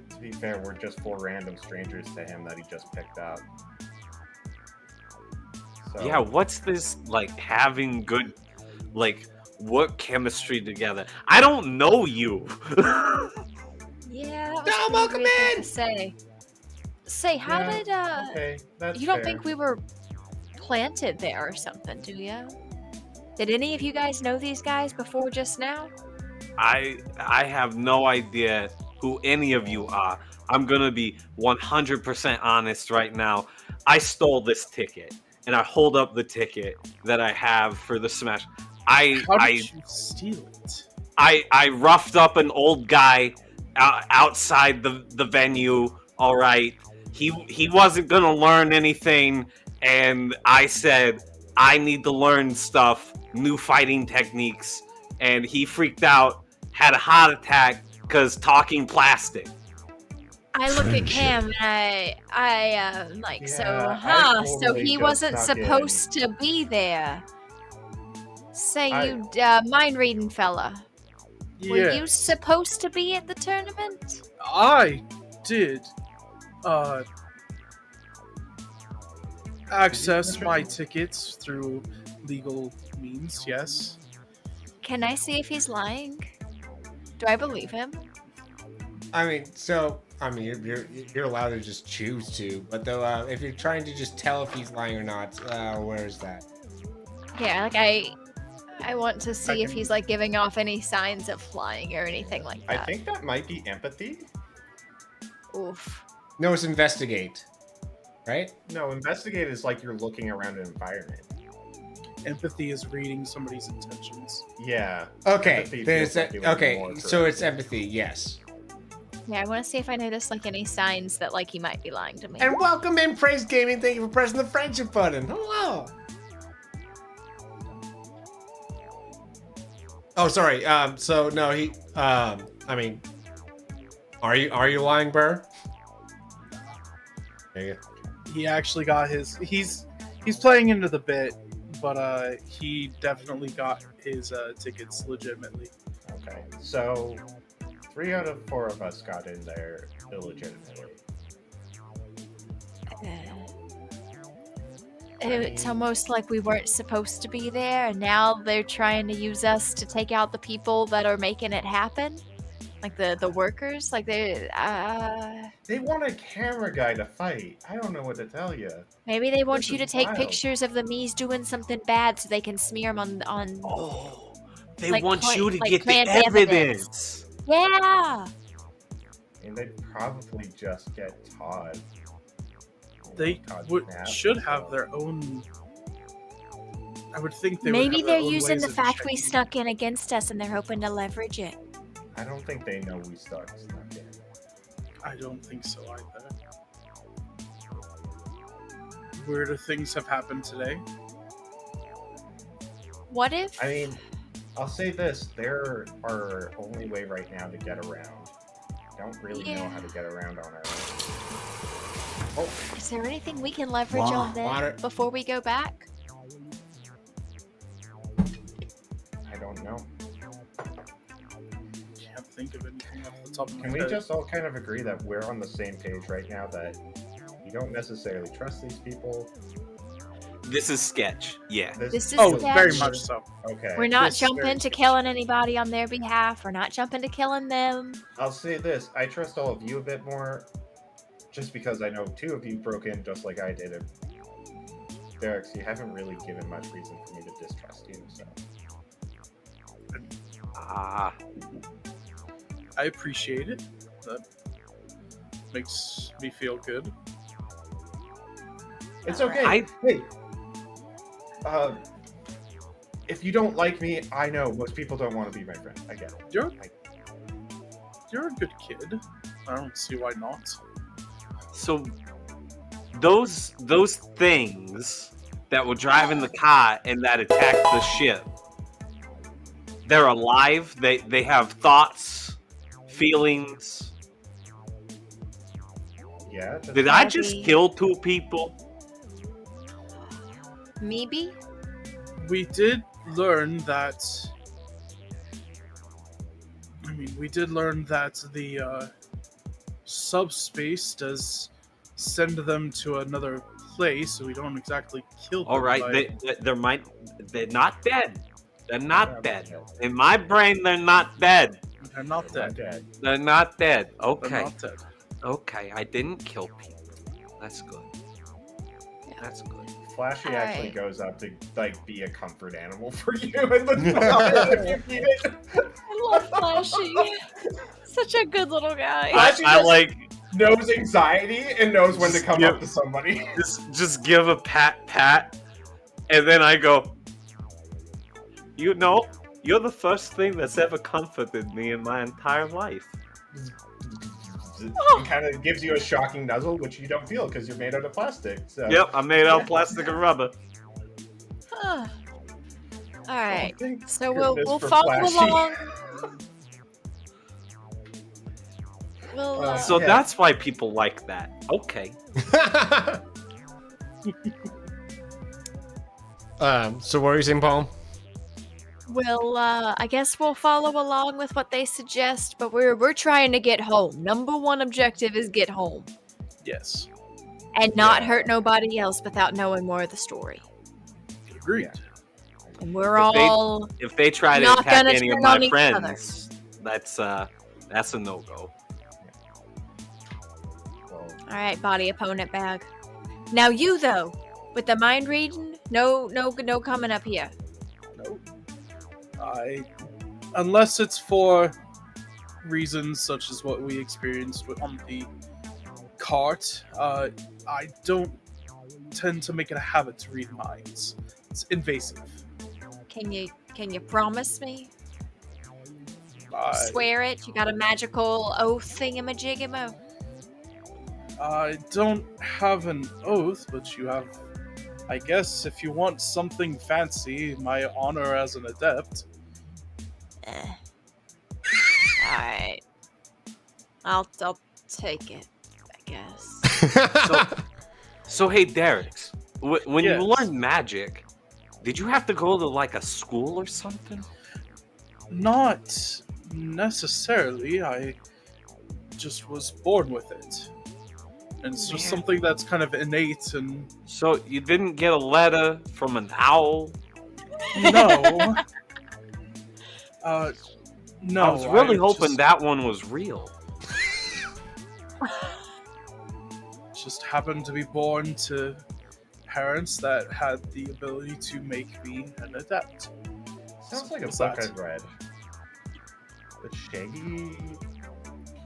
to be fair, we're just 4 random strangers to him that he just picked up. So, Yeah, what's this, like, having good, like, work chemistry together? I don't know you. Yeah, that was Dom, pretty welcome weird thing in! to say. Say, how Yeah, did okay, that's you don't fair. think we were planted there or something, do you? Did any of you guys know these guys before just now? I have no idea who any of you are. I'm gonna be 100% honest right now. I stole this ticket, and I hold up the ticket that I have for the Smash. How did you steal it? I roughed up an old guy outside the venue. All right, he wasn't gonna learn anything, and I said I need to learn stuff, new fighting techniques, and he freaked out, had a heart attack because talking plastic. I look at Cam and I like, so, Yeah, I so totally he just wasn't snuck supposed to be there. Say, I- you mind reading fella. Were you Yes, supposed to be at the tournament? I did access my tickets through legal means, yes. Can I see if he's lying? Do I believe him? I mean, you're allowed to just choose to, but though, if you're trying to just tell if he's lying or not, where is that? Yeah, like I want to see if can- he's like giving off any signs of lying or anything like I that. think that might be empathy. Oof. No, it's investigate, right? No, investigate is like you're looking around an environment. Empathy is reading somebody's intentions. Yeah. Okay, Empathy there's feels like it would be okay, more so it's correct. empathy, yes. Yeah, I want to see if I notice like any signs that like he might be lying to me. And welcome in, Praise Gaming. Thank you for pressing the friendship button. Hello. Oh, sorry. So no, he. I mean, are you lying, Burr? There you go. He actually got his. He's playing into the bit, but he definitely got his tickets legitimately. Okay, so 3 out of 4 of us got in there illegitimately. It's almost like we weren't supposed to be there, and now they're trying to use us to take out the people that are making it happen, like the workers. Like They want a camera guy to fight. I don't know what to tell you. maybe they want This you to is take wild. pictures of the me's doing something bad so they can smear them on. Oh, they Like want you to like get the plant evidence. Yeah. And they'd probably just get Todd. They Todd Knapp should as have well. their own. I would think they. Maybe would have they're their own using ways the of fact we checking. snuck in against us, and they're hoping to leverage it. I don't think they know we snuck in. I don't think so either. Weirder things have happened today. What if? I mean, I'll say this: they're our only way right now to get around. Don't really know how to get around on our own. Is there anything we can leverage Water. on them before we go back? I don't know. Can't think of anything off the top of my Can we head. just all kind of agree that we're on the same page right now? That you don't necessarily trust these people. This is sketch. Yeah. This is Oh, sketch. very much so. Okay. We're not This is very jumping to sketchy. killing anybody on their behalf. We're not jumping to killing them. I'll say this: I trust all of you a bit more, just because I know 2 of you broke in just like I did. And Derek, you haven't really given much reason for me to distrust you. So Ah. I appreciate it. That makes me feel good. it's okay. Hey, if you don't like me, I know most people don't want to be my friend. I get it. You're a good kid. I don't see why not. So those things that were driving the car and that attacked the ship, they're alive. They have thoughts, feelings. Yeah. Did I just Maybe. kill 2 people? Maybe. We did learn that. We did learn that the subspace does send them to another place, so we don't exactly kill them. All right, they're not dead. They're not dead. In my brain, they're not dead. They're not dead. Dead. They're not dead. They're Okay. not dead. Okay, I didn't kill people. That's good. That's good. Flashy Alright. actually goes up to like be a comfort animal for you and look behind if you need it. I love Flashy. Such a good little guy. Flashy I just like knows anxiety and knows when to come Yep. up to somebody. just give a pat, and then I go. You know, you're the first thing that's ever comforted me in my entire life. It kind of gives you a shocking nuzzle, which you don't feel because you're made out of plastic. So. Yep, I'm made out of plastic and rubber. All right. Thank So we'll goodness for follow Flashy. along. We'll So Yeah. that's why people like that. Okay. So what are you saying, Paul? I guess we'll follow along with what they suggest, but we're trying to get home. Number 1 objective is get home Yes. and not Yeah. hurt nobody else without knowing more of the story. Agreed. And we're If they- all If they try to Not attack gonna any of turn my on each friends, that's a no-go. Well, all right. Body opponent bag. Now you though, with the mind reading, no coming up here. Nope. Unless it's for reasons such as what we experienced on the cart, I don't tend to make it a habit to read minds. It's invasive. Can you promise me? I Swear it. You got a magical oath thingamajigamo. I don't have an oath, but you have. I guess if you want something fancy, my honor as an adept. Alright. I'll take it, I guess. So hey, Derek's, when Yes. you learned magic, did you have to go to like a school or something? Not necessarily. I just was born with it. And it's just Yeah. something that's kind of innate and So you didn't get a letter from an owl? no. No. I was really hoping just, that one was real. just happened to be born to parents that had the ability to make me an adept. sounds like a What's book that? I've read. The Shaggy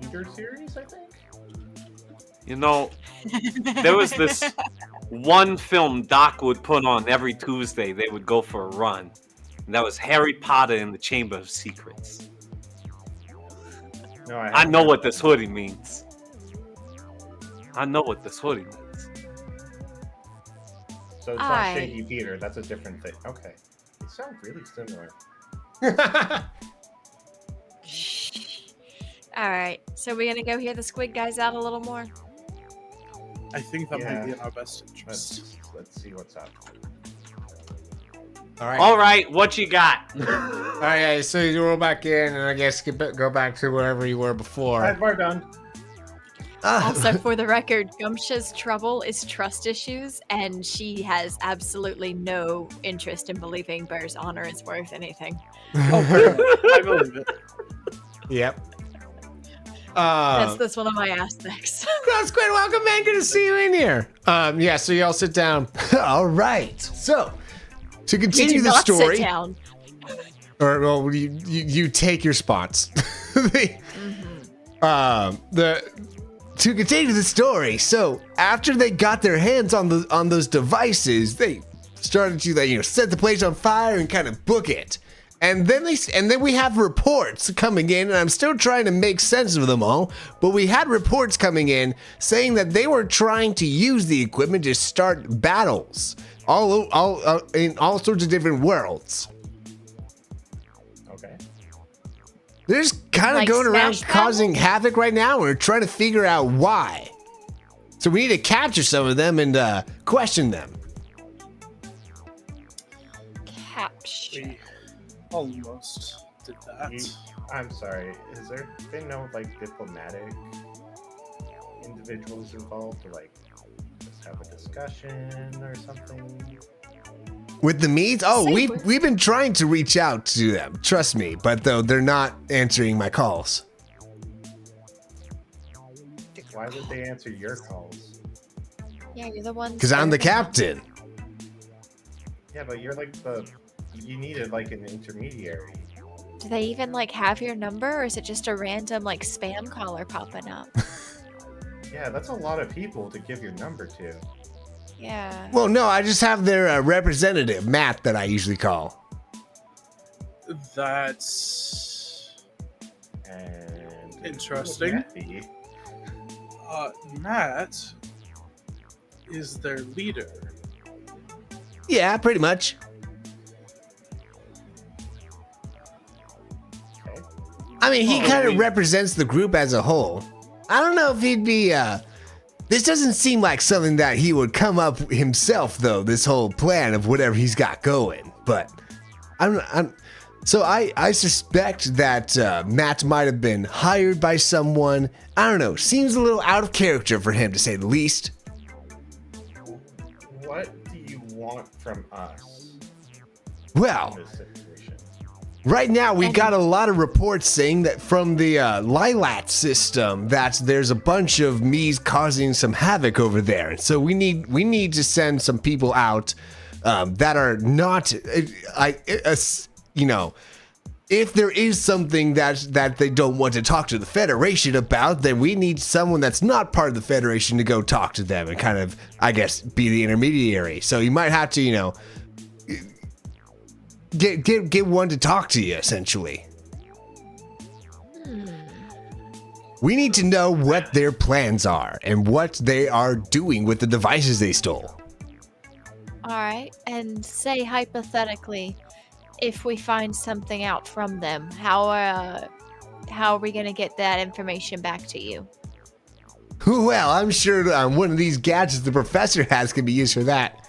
Peter series, I think. You know, there was this one film Doc would put on every Tuesday. They would go for a run. And that was Harry Potter and the Chamber of Secrets. No, I know what this hoodie means. I know what this hoodie means. So it's not Shaggy Peter. That's a different thing. Okay. They sound really similar. Alright, so we're gonna go hear the squid guys out a little more? I think that Yeah. might be in our best interest. Let's see what's up. All right. All right, what you got? All right, guys, so you roll back in, and I guess go back to wherever you were before. Sidebar done. Also, for the record, Gumsha's trouble is trust issues, and she has absolutely no interest in believing Bear's honor is worth anything. I believe it. Yep. That's one of my aspects. That's great. Welcome, man. Good to see you in here. Yeah, so y'all sit down. All right. So, to You continue do the not story. sit down. Or, well, you take your spots. To continue the story, so after they got their hands on those devices, they started to set the place on fire and kind of book it. And then we have reports coming in, and I'm still trying to make sense of them all. But we had reports coming in saying that they were trying to use the equipment to start battles in all sorts of different worlds. Okay. They're just kind of Like going around Smash causing havoc right now. We're trying to figure out why. So we need to capture some of them and question them. Capture. We almost did that. I'm sorry. Has there been no diplomatic individuals involved to just have a discussion or something? With the meats? Oh, Say we've been trying to reach out to them. Trust me, but though they're not answering my calls. Why would they answer your calls? Yeah, you're the one. Because I'm the captain. Yeah, but you're you needed an intermediary. Do they even have your number, or is it just a random spam caller popping up? Yeah, that's a lot of people to give your number to. Yeah. Well, no, I just have their representative, Matt, that I usually call. That's And Interesting. who would that be? Matt is their leader. Yeah, pretty much. Okay. I mean, he Oh, kind of we- represents the group as a whole. I don't know if he'd be, this doesn't seem like something that he would come up himself, though, this whole plan of whatever he's got going. But I suspect that Matt might have been hired by someone. I don't know. Seems a little out of character for him, to say the least. What do you want from us Well, in this situation? right now we got a lot of reports saying that from the Lilat system that there's a bunch of Mies causing some havoc over there. And so we need to send some people out that are not, if there is something that they don't want to talk to the Federation about, then we need someone that's not part of the Federation to go talk to them and kind of, I guess, be the intermediary. So you might have to, get one to talk to you, essentially. We need to know what their plans are and what they are doing with the devices they stole. Alright, and say hypothetically, if we find something out from them, how are we gonna get that information back to you? Well, I'm sure one of these gadgets the professor has can be used for that.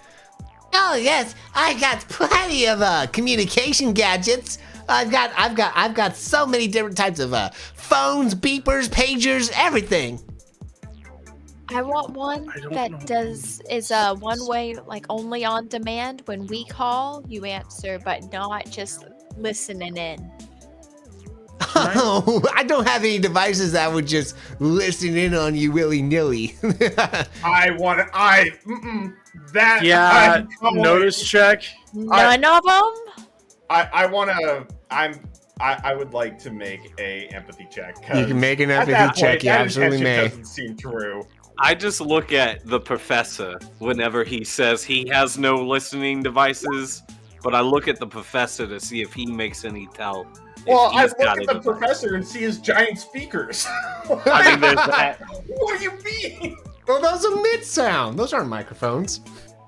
Oh yes, I got plenty of communication gadgets. I've got so many different types of phones, beepers, pagers, everything. I want one I don't know. that is one way, only on demand. When we call, you answer, but not just listening in. Oh, I don't have any devices that would just listen in on you willy-nilly. That Yeah, I'm totally- notice check. None of them? I would like to make a empathy check. 'Cause You can make an at that empathy check, point, you that absolutely intention may. Doesn't seem true. I just look at the professor whenever he says he has no listening devices, but I look at the professor to see if he makes any tell. if Well, I he's look got at a the device. professor and see his giant speakers. I mean, there's that. What do you mean? Well, those are mid-sound. Those aren't microphones.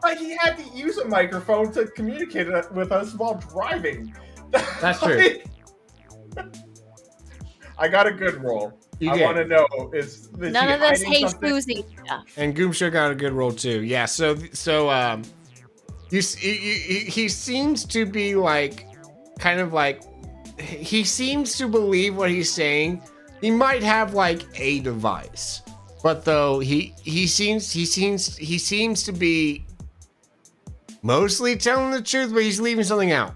Like he had to use a microphone to communicate with us while driving. That's true. I got a good roll. You I did. want to know is None he of this hiding hey something? Susie stuff. And Goomsha got a good roll too. Yeah. So he seems to be he seems to believe what he's saying. He might have a device, But though he seems to be mostly telling the truth, but he's leaving something out.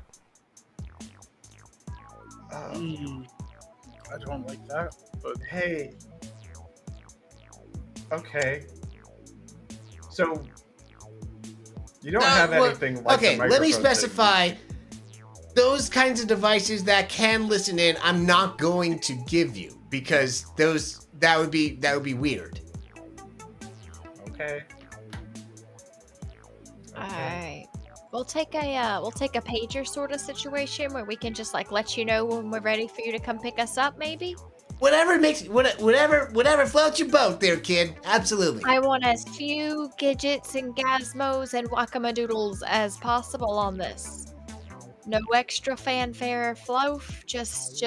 I don't like that, but Hey. Okay. So you don't have anything like okay, the let me microphone specify. Those kinds of devices that can listen in, I'm not going to give you because that would be weird. thing. Okay. Alright. We'll take a pager sort of situation where we can just like let you know when we're ready for you to come pick us up, maybe. Whatever floats your boat there, kid. Absolutely. I want as few gadgets and gazmos and wacamadoodles as possible on this. No extra fanfare or fluff. Just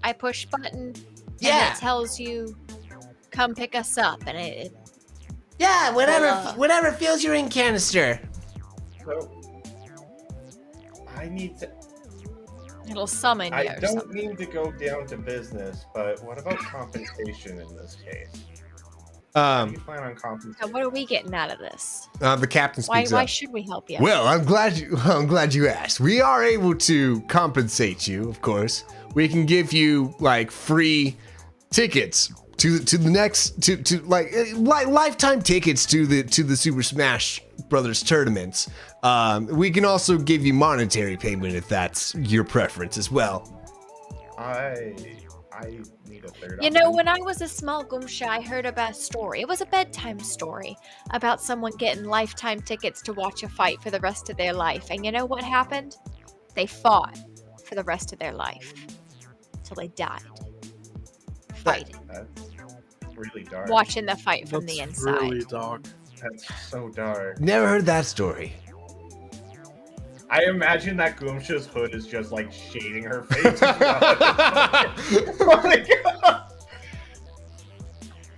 I push button Yeah. and it tells you come pick us up and it Yeah, whatever fills your ink canister. So I need to. it'll summon you. I or don't something. mean to go down to business, but what about compensation in this case? How do you plan on compensating? So what are we getting out of this? The captain speaks Why up. should we help you? Well, I'm glad you asked. We are able to compensate you, of course. We can give you like free tickets to the next to like lifetime tickets to the Super Smash Brothers tournaments. We can also give you monetary payment if that's your preference as well. I need a third. You know, option. when I was a small Gumsha, I heard about a story. It was a bedtime story about someone getting lifetime tickets to watch a fight for the rest of their life. And you know what happened? They fought for the rest of their life. Till they died. Fighting. That's really dark. Watching the fight from that's the inside. really dark. That's so dark. Never heard that story. I imagine that Goomsha's hood is just like shading her face. Oh my God.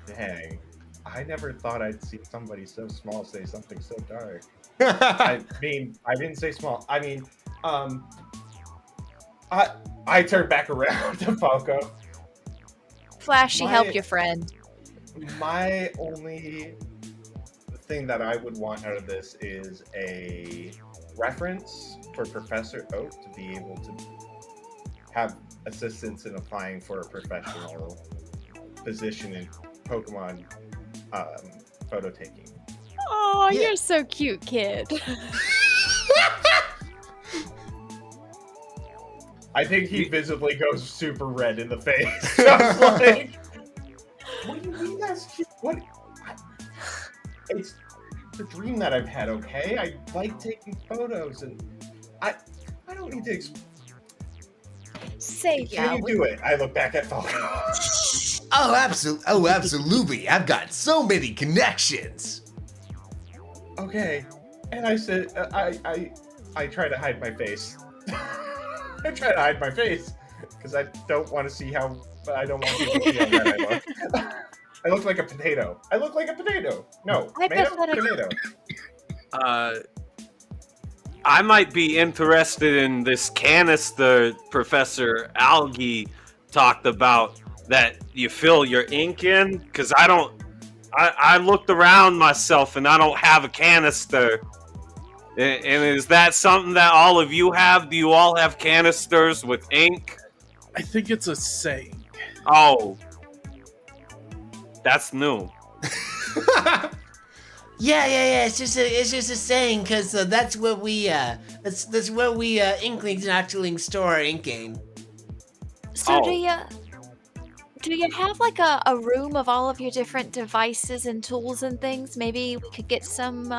Dang. I never thought I'd see somebody so small say something so dark. I mean, I didn't say small. I mean, I turned back around to Falco. Flashy, My- help your friend. My only thing that I would want out of this is a reference for Professor Oak to be able to have assistance in applying for a professional position in Pokemon photo taking. Oh, Yeah. you're so cute, kid. I think he visibly goes super red in the face. Just like, what do you mean that's cute? What? It's the dream that I've had. Okay, I like taking photos, and I don't need to. Say yeah. Can you do it? I look back at Falco. Oh, absolutely. I've got so many connections. Okay, and I said, I try to hide my face. I try to hide my face because I don't want to see how. I don't want people to see how red I look. I look like a potato. I look like a potato. No, tomato, tomato. I might be interested in this canister Professor Algae talked about that you fill your ink in, because I looked around myself and I don't have a canister. And is that something that all of you have? Do you all have canisters with ink? I think it's a saying. Oh, that's new. Yeah. It's just a saying because that's what we that's where we Inklings and Actually store our ink game. So Oh. do you have like a room of all of your different devices and tools and things? Maybe we could get some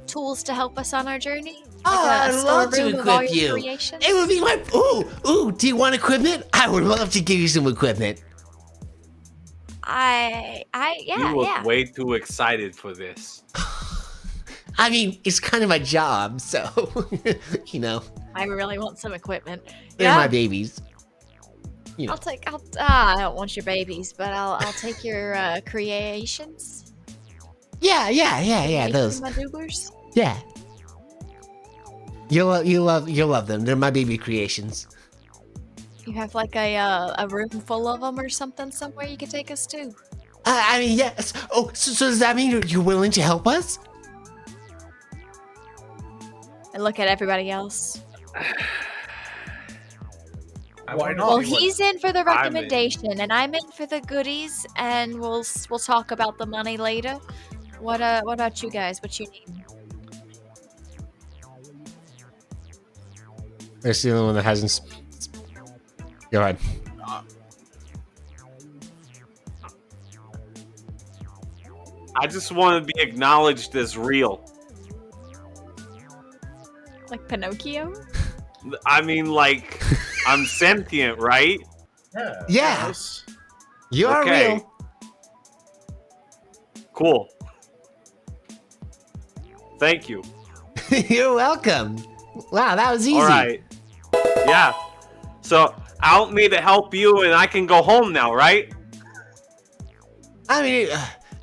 tools to help us on our journey. Oh, Like I'd love to storeroom of all equip your you. creations? It would be my ooh. Do you want equipment? I would love to give you some equipment. You look yeah. way too excited for this. I mean, it's kind of my job, so you know, I really want some equipment. they're Yeah. my babies. You know. I don't want your babies, but I'll take your creations. Yeah. Creation Those. madooglers. Yeah. You'll love them. They're my baby creations. You have like a room full of them or something somewhere you could take us to. I mean, yes. Oh, so does that mean you're willing to help us? I look at everybody else. Why not? Well, he's in for the I'm in. recommendation, and I'm in for the goodies, and we'll talk about the money later. What about you guys? What you need? There's the only one that hasn't. Go ahead. I just want to be acknowledged as real. Like Pinocchio? I mean, like, I'm sentient, right? Yeah. Yeah, Yes. you are Okay. real. Cool. Thank you. You're welcome. Wow, that was easy. All right. Yeah. So, I don't need to help you, and I can go home now, right? I mean,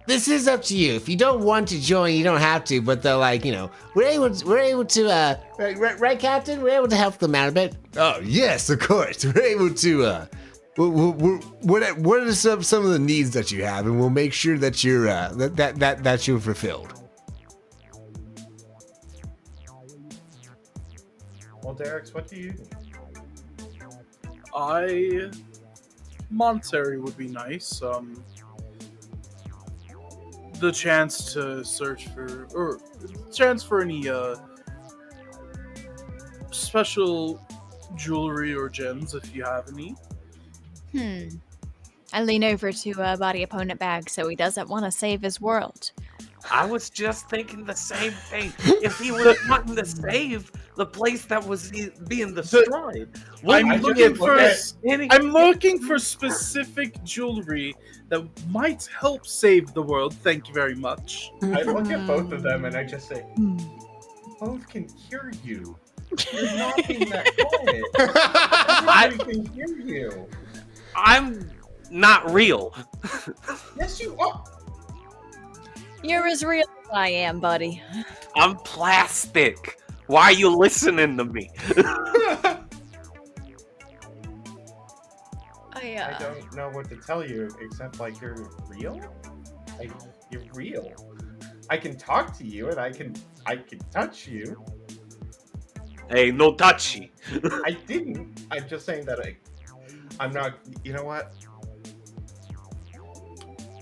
this is up to you. If you don't want to join, you don't have to. But they're like, we're able to, right, Captain? We're able to help them out a bit. Oh yes, of course. We're able to. What are some of the needs that you have, and we'll make sure that you're that you're fulfilled. Well, Derek's, what do you need? Monetary would be nice. The chance to search for, or chance for any special jewelry or gems if you have any. I lean over to body opponent bag so he doesn't want to save his world. I was just thinking the same thing. If he was wanting to save the place that was being destroyed, I'm I looking just for look at- I'm looking for specific jewelry that might help save the world. Thank you very much. I look at both of them and I just say, both can hear you. You're not being that quiet. Everybody can hear you. I'm not real. Yes, you are. You're as real as I am, buddy. I'm plastic. Why are you listening to me? I don't know what to tell you except like you're real. Like you're real. I can talk to you and I can touch you. Hey, no touchy. I didn't. I'm just saying that I'm not. You know what?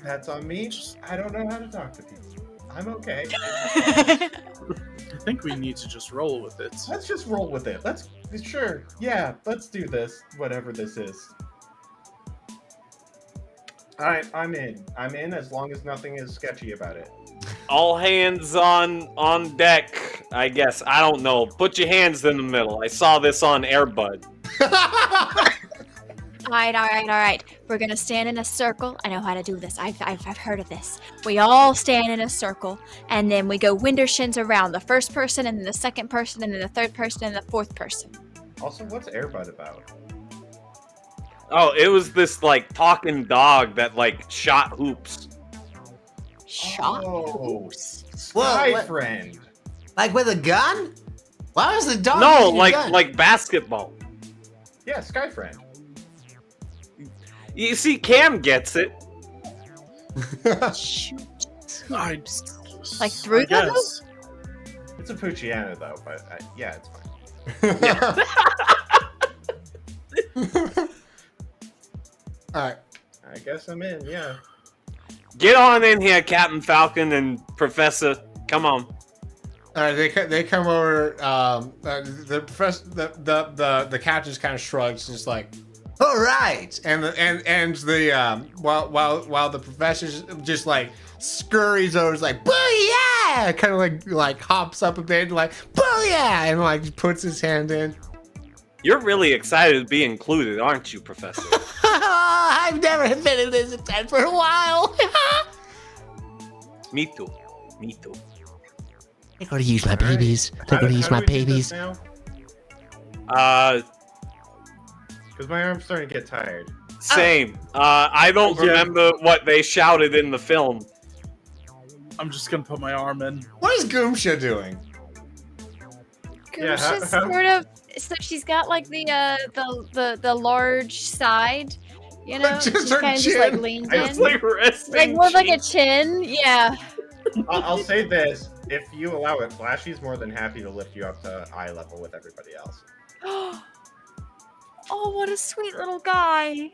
That's on me. I don't know how to talk to people. I'm okay. I think we need to just roll with it. Let's just roll with it. Sure. Yeah, let's do this. Whatever this is. Alright, I'm in. I'm in as long as nothing is sketchy about it. All hands on deck, I guess. I don't know. Put your hands in the middle. I saw this on Airbud. All right. We're gonna stand in a circle. I know how to do this. I've heard of this. We all stand in a circle, and then we go window shins around. The first person, and then the second person, and then the third person, and the fourth person. Also, what's Airbud about? Oh, it was this like talking dog that like shot hoops. Shot. Oh. Oops. Sky what? friend. Like with a gun? Why was the dog No, using a like gun? like basketball. Yeah, Sky friend. You see, Cam gets it. Shoot. I Like through I the guess. It's a Pucciana though, but yeah, it's fine. All right. I guess I'm in. Yeah. Get on in here, Captain Falcon and Professor. Come on. All right, they come over. The professor, the captain just kind of shrugs, just like, all right, and the while the professor just like scurries over, is like, booyah, kind of like hops up a bit, like booyah, and like puts his hand in. You're really excited to be included, aren't you, Professor? I've never been in this tent for a while. Me too. Me too. I'm gonna use my All right. babies. I'm gonna use How my do we do this babies. now? Because my arm's starting to get tired. Same. I don't Yeah. remember what they shouted in the film. I'm just gonna put my arm in. What is Goomsha doing? Yeah, Gosh, it's how- sort of. So she's got like the large side, You know, Just her kind of just like chin. leans It's in. like resting. Like more like a cheek. chin. Yeah. I'll say this: if you allow it, Flashy's more than happy to lift you up to eye level with everybody else. Oh, what a sweet little guy.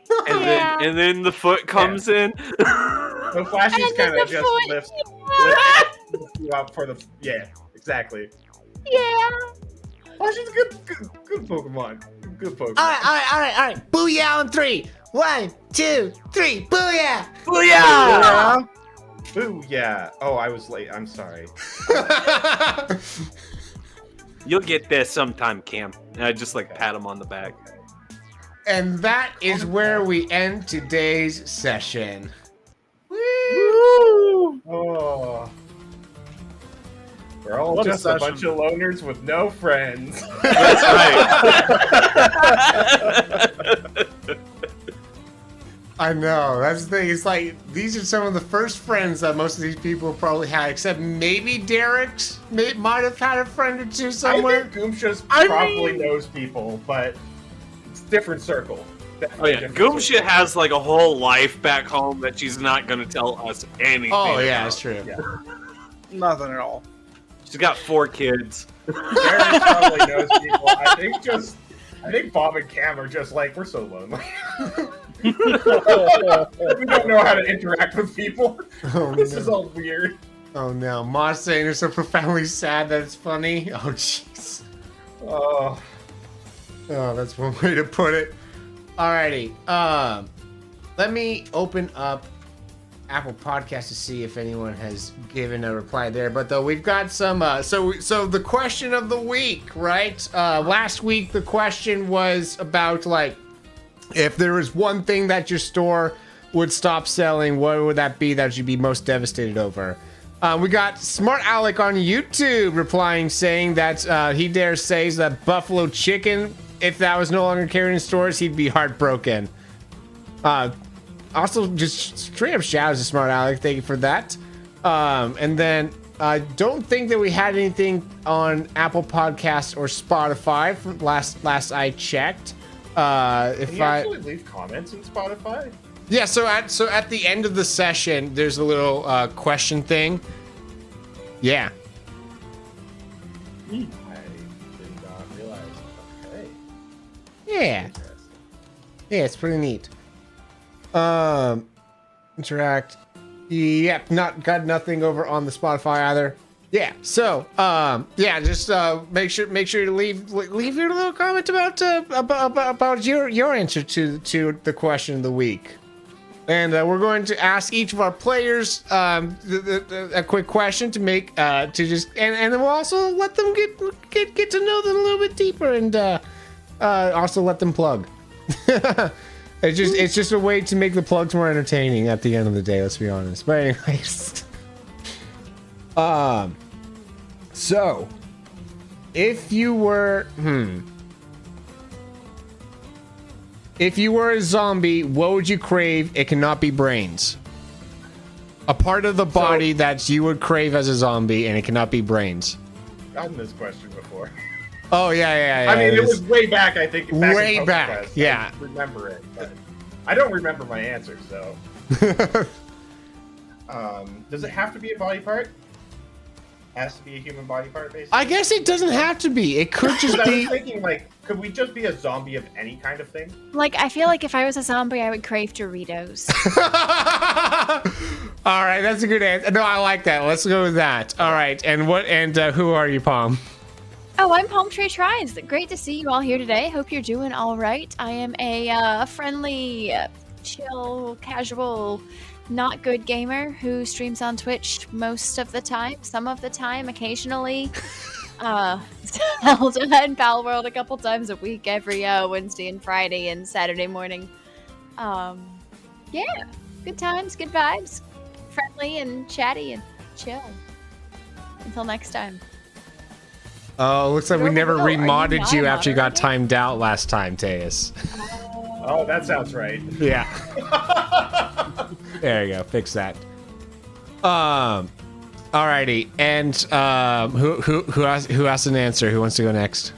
And then the foot comes in. So Flashy's And then kind of the just foot, lifts you up for the exactly. Yeah. Flashy's a good Pokemon. Good Pokemon. All right. Booyah on 3. 1, 2, 3. Booyah! Booyah! Ooh, yeah. Oh, I was late. I'm sorry. You'll get there sometime, Cam. And I just like pat him on the back. And that is where we end today's session. Oh. We're all What a just a session. bunch of loners with no friends. That's right. I know. That's the thing. It's like these are some of the first friends that most of these people probably had, except maybe Derek's might have had a friend or two somewhere. I think Goomsha's probably knows people, but it's different circle. Oh yeah, Goomsha has like a whole life back home that she's not gonna tell us anything. Oh yeah, about. that's true. Yeah. Nothing at all. She's got 4 kids. Derek probably knows people. I think Bob and Cam are just like, we're so lonely. We don't know how to interact with people. Oh, This no. is all weird. Oh no, Moss saying it's so profoundly sad that it's funny. Oh jeez. Oh, That's one way to put it. Alrighty. Let me open up Apple Podcast to see if anyone has given a reply there. But though we've got some. So the question of the week, right? Last week the question was about like, if there was one thing that your store would stop selling, what would that be that you'd be most devastated over? We got Smart Alec on YouTube replying, saying that he dares say that buffalo chicken, if that was no longer carried in stores, he'd be heartbroken. Also, just straight up shout out to Smart Alec. Thank you for that. And then I don't think that we had anything on Apple Podcasts or Spotify from last I checked. can you actually leave comments in Spotify? Yeah, so at the end of the session, there's a little question thing. Yeah. I did not realize. Okay. Yeah. Yeah, it's pretty neat. Interact. Yep, got nothing over on the Spotify either. Yeah. So, yeah, just make sure to leave your little comment about your answer to the question of the week. And we're going to ask each of our players a quick question to make to just and then we'll also let them get to know them a little bit deeper and also let them plug. It's just a way to make the plugs more entertaining at the end of the day. Let's be honest. But anyways, so if you were a zombie, what would you crave? It cannot be brains. A part of the body that you would crave as a zombie, and it cannot be brains. I've gotten this question before. Oh yeah. I mean, it was way back. I think Way in back, PokeQuest. yeah. I remember it, but I don't remember my answer. So, does it have to be a body part? Has to be a human body part, basically. I guess it doesn't have to be. It could just I be. was thinking, like, could we just be a zombie of any kind of thing? Like, I feel like if I was a zombie, I would crave Doritos. All right, that's a good answer. No, I like that. Let's go with that. All right, and who are you, Palm? Oh, I'm Palm Tree Tries. Great to see you all here today. Hope you're doing all right. I am a friendly, chill, casual, not good gamer who streams on Twitch most of the time. Some of the time, occasionally. Zelda and Pal World a couple times a week, every Wednesday and Friday and Saturday morning. Yeah, good times, good vibes. Friendly and chatty and chill. Until next time. Oh, looks like we never Are you remodded you my after you got moderator? timed out last time, Teus. Oh, that sounds right. Yeah. There you go. Fix that. Alrighty, and who has an answer? Who wants to go next?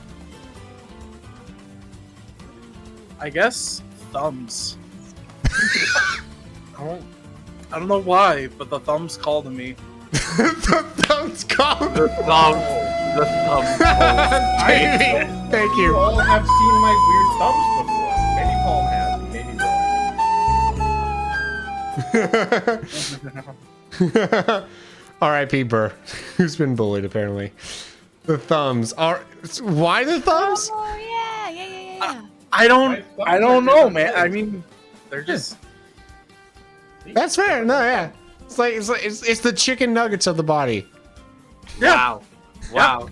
I guess thumbs. I don't know why, but the thumbs called to me. The thumbs called. The thumb. The thumb. Thank You you. all have seen my weird thumbs before. Maybe Palm has, maybe Roy. R.I.P. Burr, who's been bullied apparently. The thumbs are. Why the thumbs? Oh yeah. I don't My thumbs are know, different man. I ways. mean, they're just. That's fair. No, yeah. It's the chicken nuggets of the body. Wow. Wow.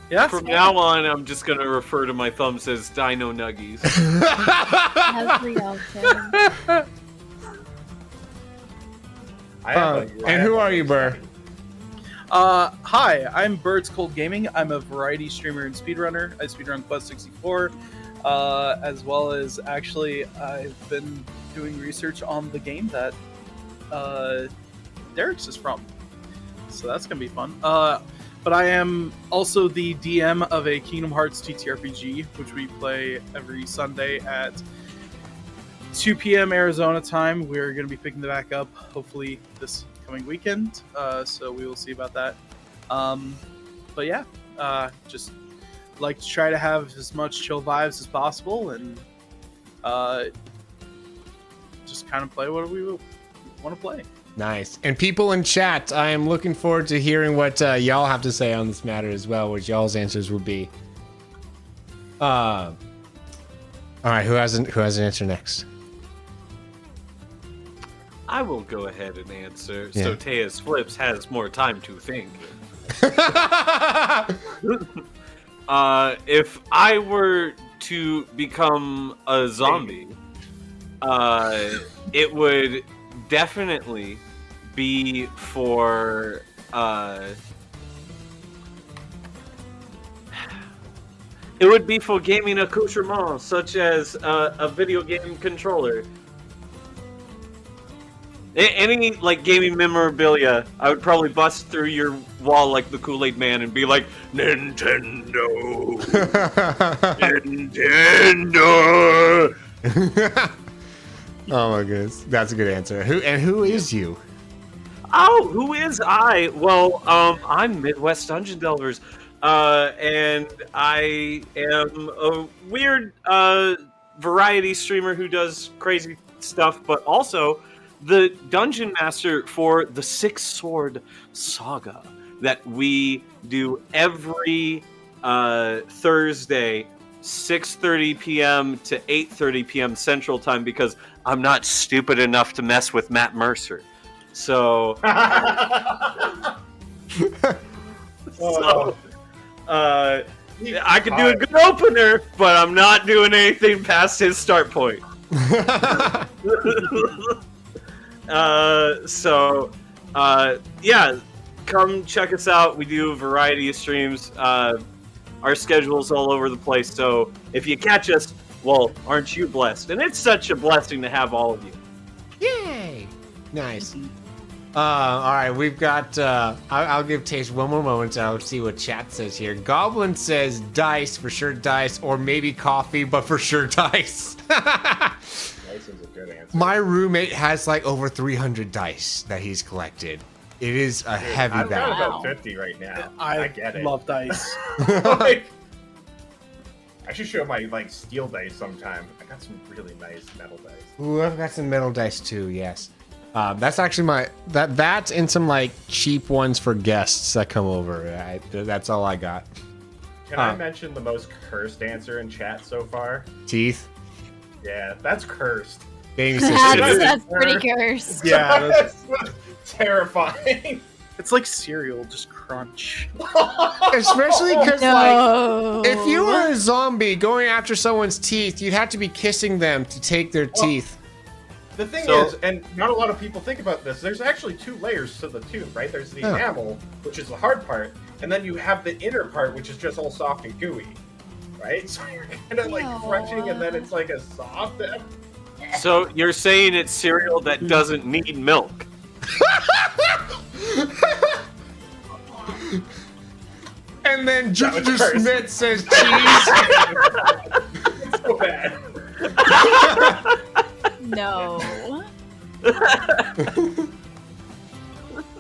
Yeah. From now on, I'm just gonna refer to my thumbs as Dino Nuggies. Every outfit. And who are you, Burr? Hi, I'm Birds Cold Gaming. I'm a variety streamer and speedrunner. I speedrun Quest 64, as well as actually I've been doing research on the game that Derek's is from. So that's gonna be fun. But I am also the DM of a Kingdom Hearts TTRPG, which we play every Sunday at 2 p.m. Arizona time. We're going to be picking it back up hopefully this coming weekend. So we will see about that. But yeah, just like to try to have as much chill vibes as possible and just kind of play what we want to play. Nice. And people in chat, I am looking forward to hearing what y'all have to say on this matter as well, what y'all's answers would be. All right, who has an answer next? I will go ahead and answer. Yeah. So Teus Flips has more time to think. If I were to become a zombie, it would definitely be for it would be for gaming accoutrements such as a video game controller. Any like gaming memorabilia, I would probably bust through your wall like the Kool-Aid Man and be like, Nintendo, Nintendo. Oh my goodness, that's a good answer. Who is you? Oh, who is I? Well, I'm Midwest Dungeon Delvers, and I am a weird variety streamer who does crazy stuff, but also the dungeon master for the Six Sword Saga that we do every Thursday, 6:30 p.m. to 8:30 p.m. Central Time, because I'm not stupid enough to mess with Matt Mercer. So, I could do a good opener, but I'm not doing anything past his start point. Yeah, come check us out. We do a variety of streams. Our schedule's all over the place, so if you catch us, well, aren't you blessed? And it's such a blessing to have all of you. Yay! Nice. All right, we've got. I'll give Taste one more moment. And I'll see what chat says here. Goblin says dice for sure, dice, or maybe coffee, but for sure dice. Dice is a good answer. My roommate has like over 300 dice that he's collected. It is a heavy I've got bag. about 50 right now. I get it. love dice. Like, I should show my like steel dice sometime. I got some really nice metal dice. Ooh, I've got some metal dice too. Yes, that's actually my that and some like cheap ones for guests that come over. That's all I got. Can I mention the most cursed answer in chat so far? Teeth. Yeah, that's cursed. Baby says That's pretty cursed. Yeah, That's terrifying. it's like cereal, just crunch. especially because No. like if you were a zombie going after someone's teeth, you'd have to be kissing them to take their teeth. The thing So- is, and not a lot of people think about this, there's actually two layers to the tooth, right? There's the Oh. enamel, which is the hard part, and then you have the inner part, which is just all soft and gooey, right? So you're kind of like crunching, and then it's like a soft. So you're saying it's cereal that doesn't need milk? And then That was Ginger cursed. Smith says cheese. It's so bad. No.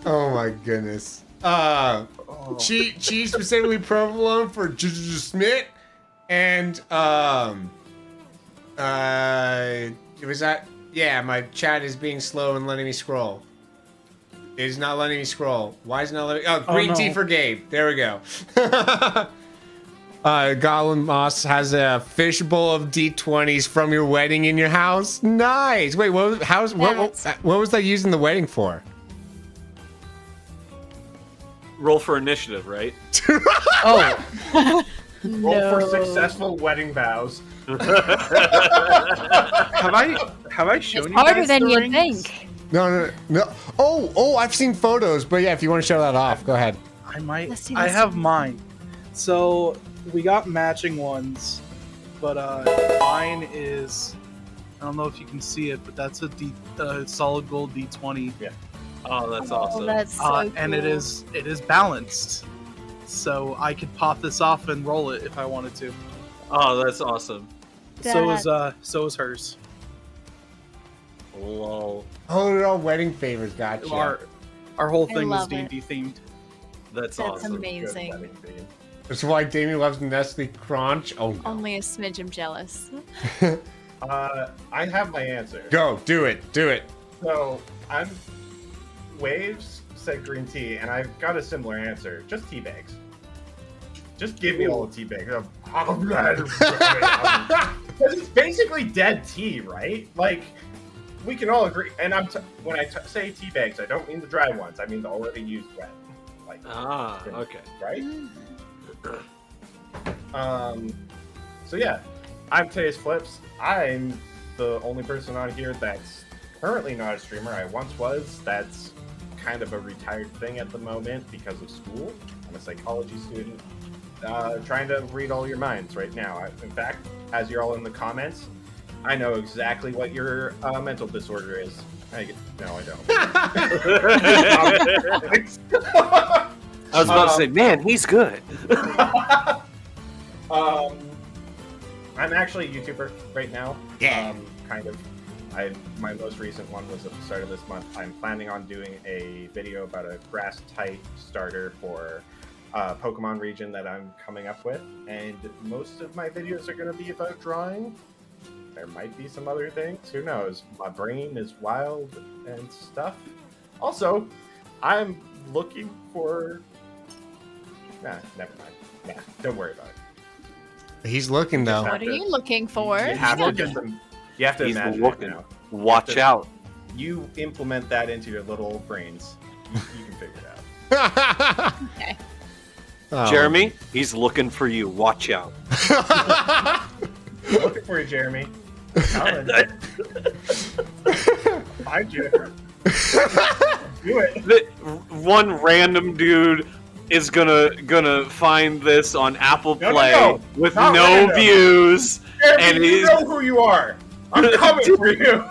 Oh my goodness. Cheese specifically provolone for Smith, and was that? Yeah, my chat is being slow and letting me scroll. It is not letting me scroll. Why is it not letting? Oh, green tea for Gabe. There we go. Goblin Moss has a fishbowl of D20s from your wedding in your house. Nice. Wait, what was that used in the wedding for? Roll for initiative, right? Oh, Roll for successful wedding vows. have I shown It's you harder guys than the you'd rings? think. No. Oh, I've seen photos, but yeah, if you want to show that off, go ahead. I might. Let's see, I let's have see. mine. So we got matching ones, but mine is. I don't know if you can see it, but that's a solid gold D20. Yeah. Oh, that's Oh, awesome. that's so cool. And it is balanced, so I could pop this off and roll it if I wanted to. Oh, that's awesome. So is hers. Lol. Oh, they're all wedding favors. Gotcha. Our whole I thing was love it. D&D themed. That's That's awesome. amazing. Good wedding theme. That's why Damien loves Nestle Crunch. Oh, no. Only a smidge I'm jealous. I have my answer. Go, do it. So I'm Waves said green tea, and I've got a similar answer. Just tea bags. Just give me all the tea bags. Because it's basically dead tea, right? Like we can all agree. And when I say tea bags, I don't mean the dry ones. I mean the already used wet. Like Okay. right. So yeah, I'm Today's Flips. I'm the only person on here that's currently not a streamer. I once was. That's kind of a retired thing at the moment because of school. I'm a psychology student. Trying to read all your minds right now. In fact, as you're all in the comments, I know exactly what your mental disorder is. No, I don't. I was about to say, man, he's good. I'm actually a YouTuber right now. Yeah. Kind of. My most recent one was at the start of this month. I'm planning on doing a video about a grass type starter for Pokemon region that I'm coming up with, and most of my videos are going to be about drawing. There might be some other things. Who knows? My brain is wild and stuff. Also, I'm looking for. Nah, never mind. Nah, don't worry about it. He's looking though. What are you looking for? You have to get them. You have to He's imagine looking. it now. Watch out. You implement that into your little brains. You can figure it out. Okay. Oh. Jeremy, he's looking for you. Watch out. Looking for you, Jeremy. Coming. Find you. Do it. One random dude is gonna find this on Apple No, Play no. with Not no random. views, Jeremy, and you he's know who you are. I'm coming for you.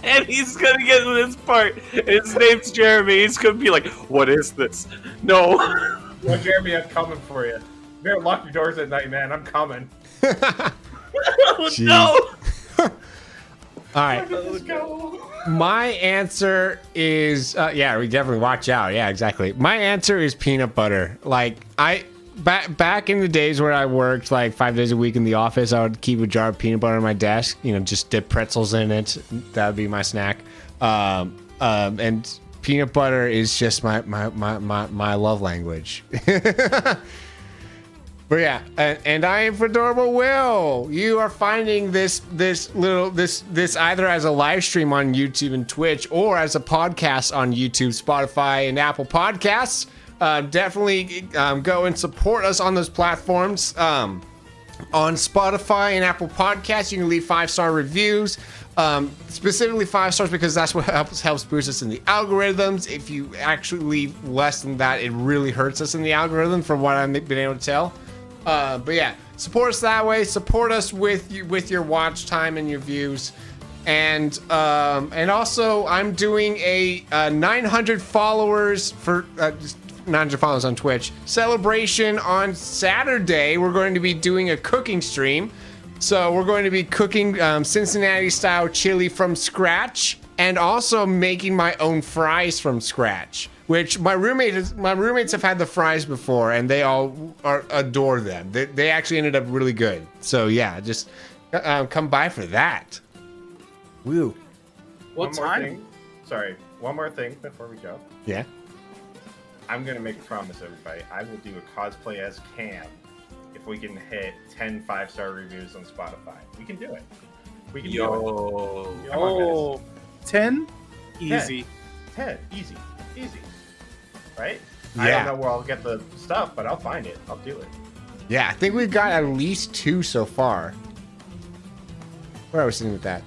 and he's gonna get to this part. His name's Jeremy. He's gonna be like, "What is this?" No. Well, Jeremy, I'm coming for you. You better lock your doors at night, man. I'm coming. Oh, no. All right. Let's go. My answer is yeah, we definitely watch out. Yeah, exactly. My answer is peanut butter. Like back in the days where I worked like 5 days a week in the office, I would keep a jar of peanut butter on my desk. You know, just dip pretzels in it. That would be my snack. And peanut butter is just my love language. But yeah, and I am Fedorable Will. You are finding this either as a live stream on YouTube and Twitch or as a podcast on YouTube, Spotify, and Apple Podcasts. Definitely go and support us on those platforms. On Spotify and Apple Podcasts, you can leave 5-star reviews. Specifically 5 stars because that's what helps boost us in the algorithms. If you actually leave less than that, it really hurts us in the algorithm from what I've been able to tell. But yeah, support us that way. Support us with your watch time and your views. And also I'm doing a 900 followers for 900 followers on Twitch celebration on Saturday. We're going to be doing a cooking stream. So we're going to be cooking Cincinnati style chili from scratch. and also making my own fries from scratch. Which my roommates have had the fries before, and they all adore them. They actually ended up really good. So yeah, just come by for that. Woo. What time? One more thing before we go. Yeah. I'm gonna make a promise, everybody. I will do a cosplay as Cam if we can hit 10 5-star reviews on Spotify. We can do it. We can do it. Come on, guys. 10? Easy. 10. Easy. Right? Yeah. I don't know where I'll get the stuff, but I'll find it. I'll do it. Yeah, I think we've got at least 2 so far. Where are we sitting with that?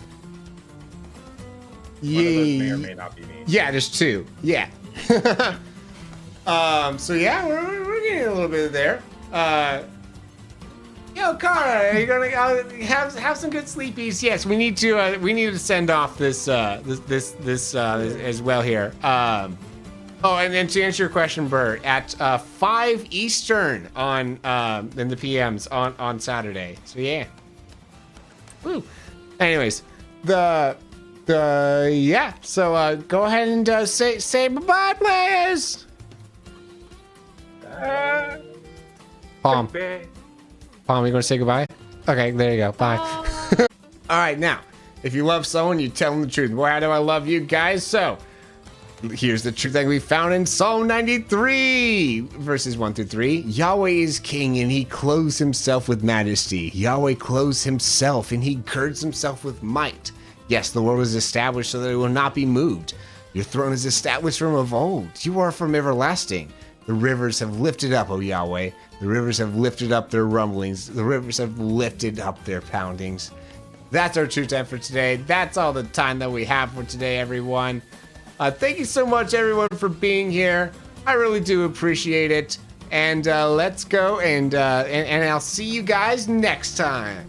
One of those may or may not be me. Yeah, there's 2. Yeah. So yeah, we're getting a little bit there. Yo, Cara, are you gonna have some good sleepies? Yes, we need to send off this as well here. Oh, and then to answer your question, Bert, at 5 Eastern on in the PMs on Saturday. So yeah. Woo. Anyways, yeah. So go ahead and say bye-bye, players. Palm, you gonna say goodbye? Okay, there you go. Bye. All right, now, if you love someone, you tell them the truth. Boy, how do I love you guys? So, here's the truth that we found in Psalm 93, verses 1 through 3. Yahweh is king, and he clothes himself with majesty. Yahweh clothes himself, and he girds himself with might. Yes, the world is established so that it will not be moved. Your throne is established from of old. You are from everlasting. The rivers have lifted up, O Yahweh. The rivers have lifted up their rumblings. The rivers have lifted up their poundings. That's our true time for today. That's all the time that we have for today, everyone. Thank you so much, everyone, for being here. I really do appreciate it. And let's go, and I'll see you guys next time.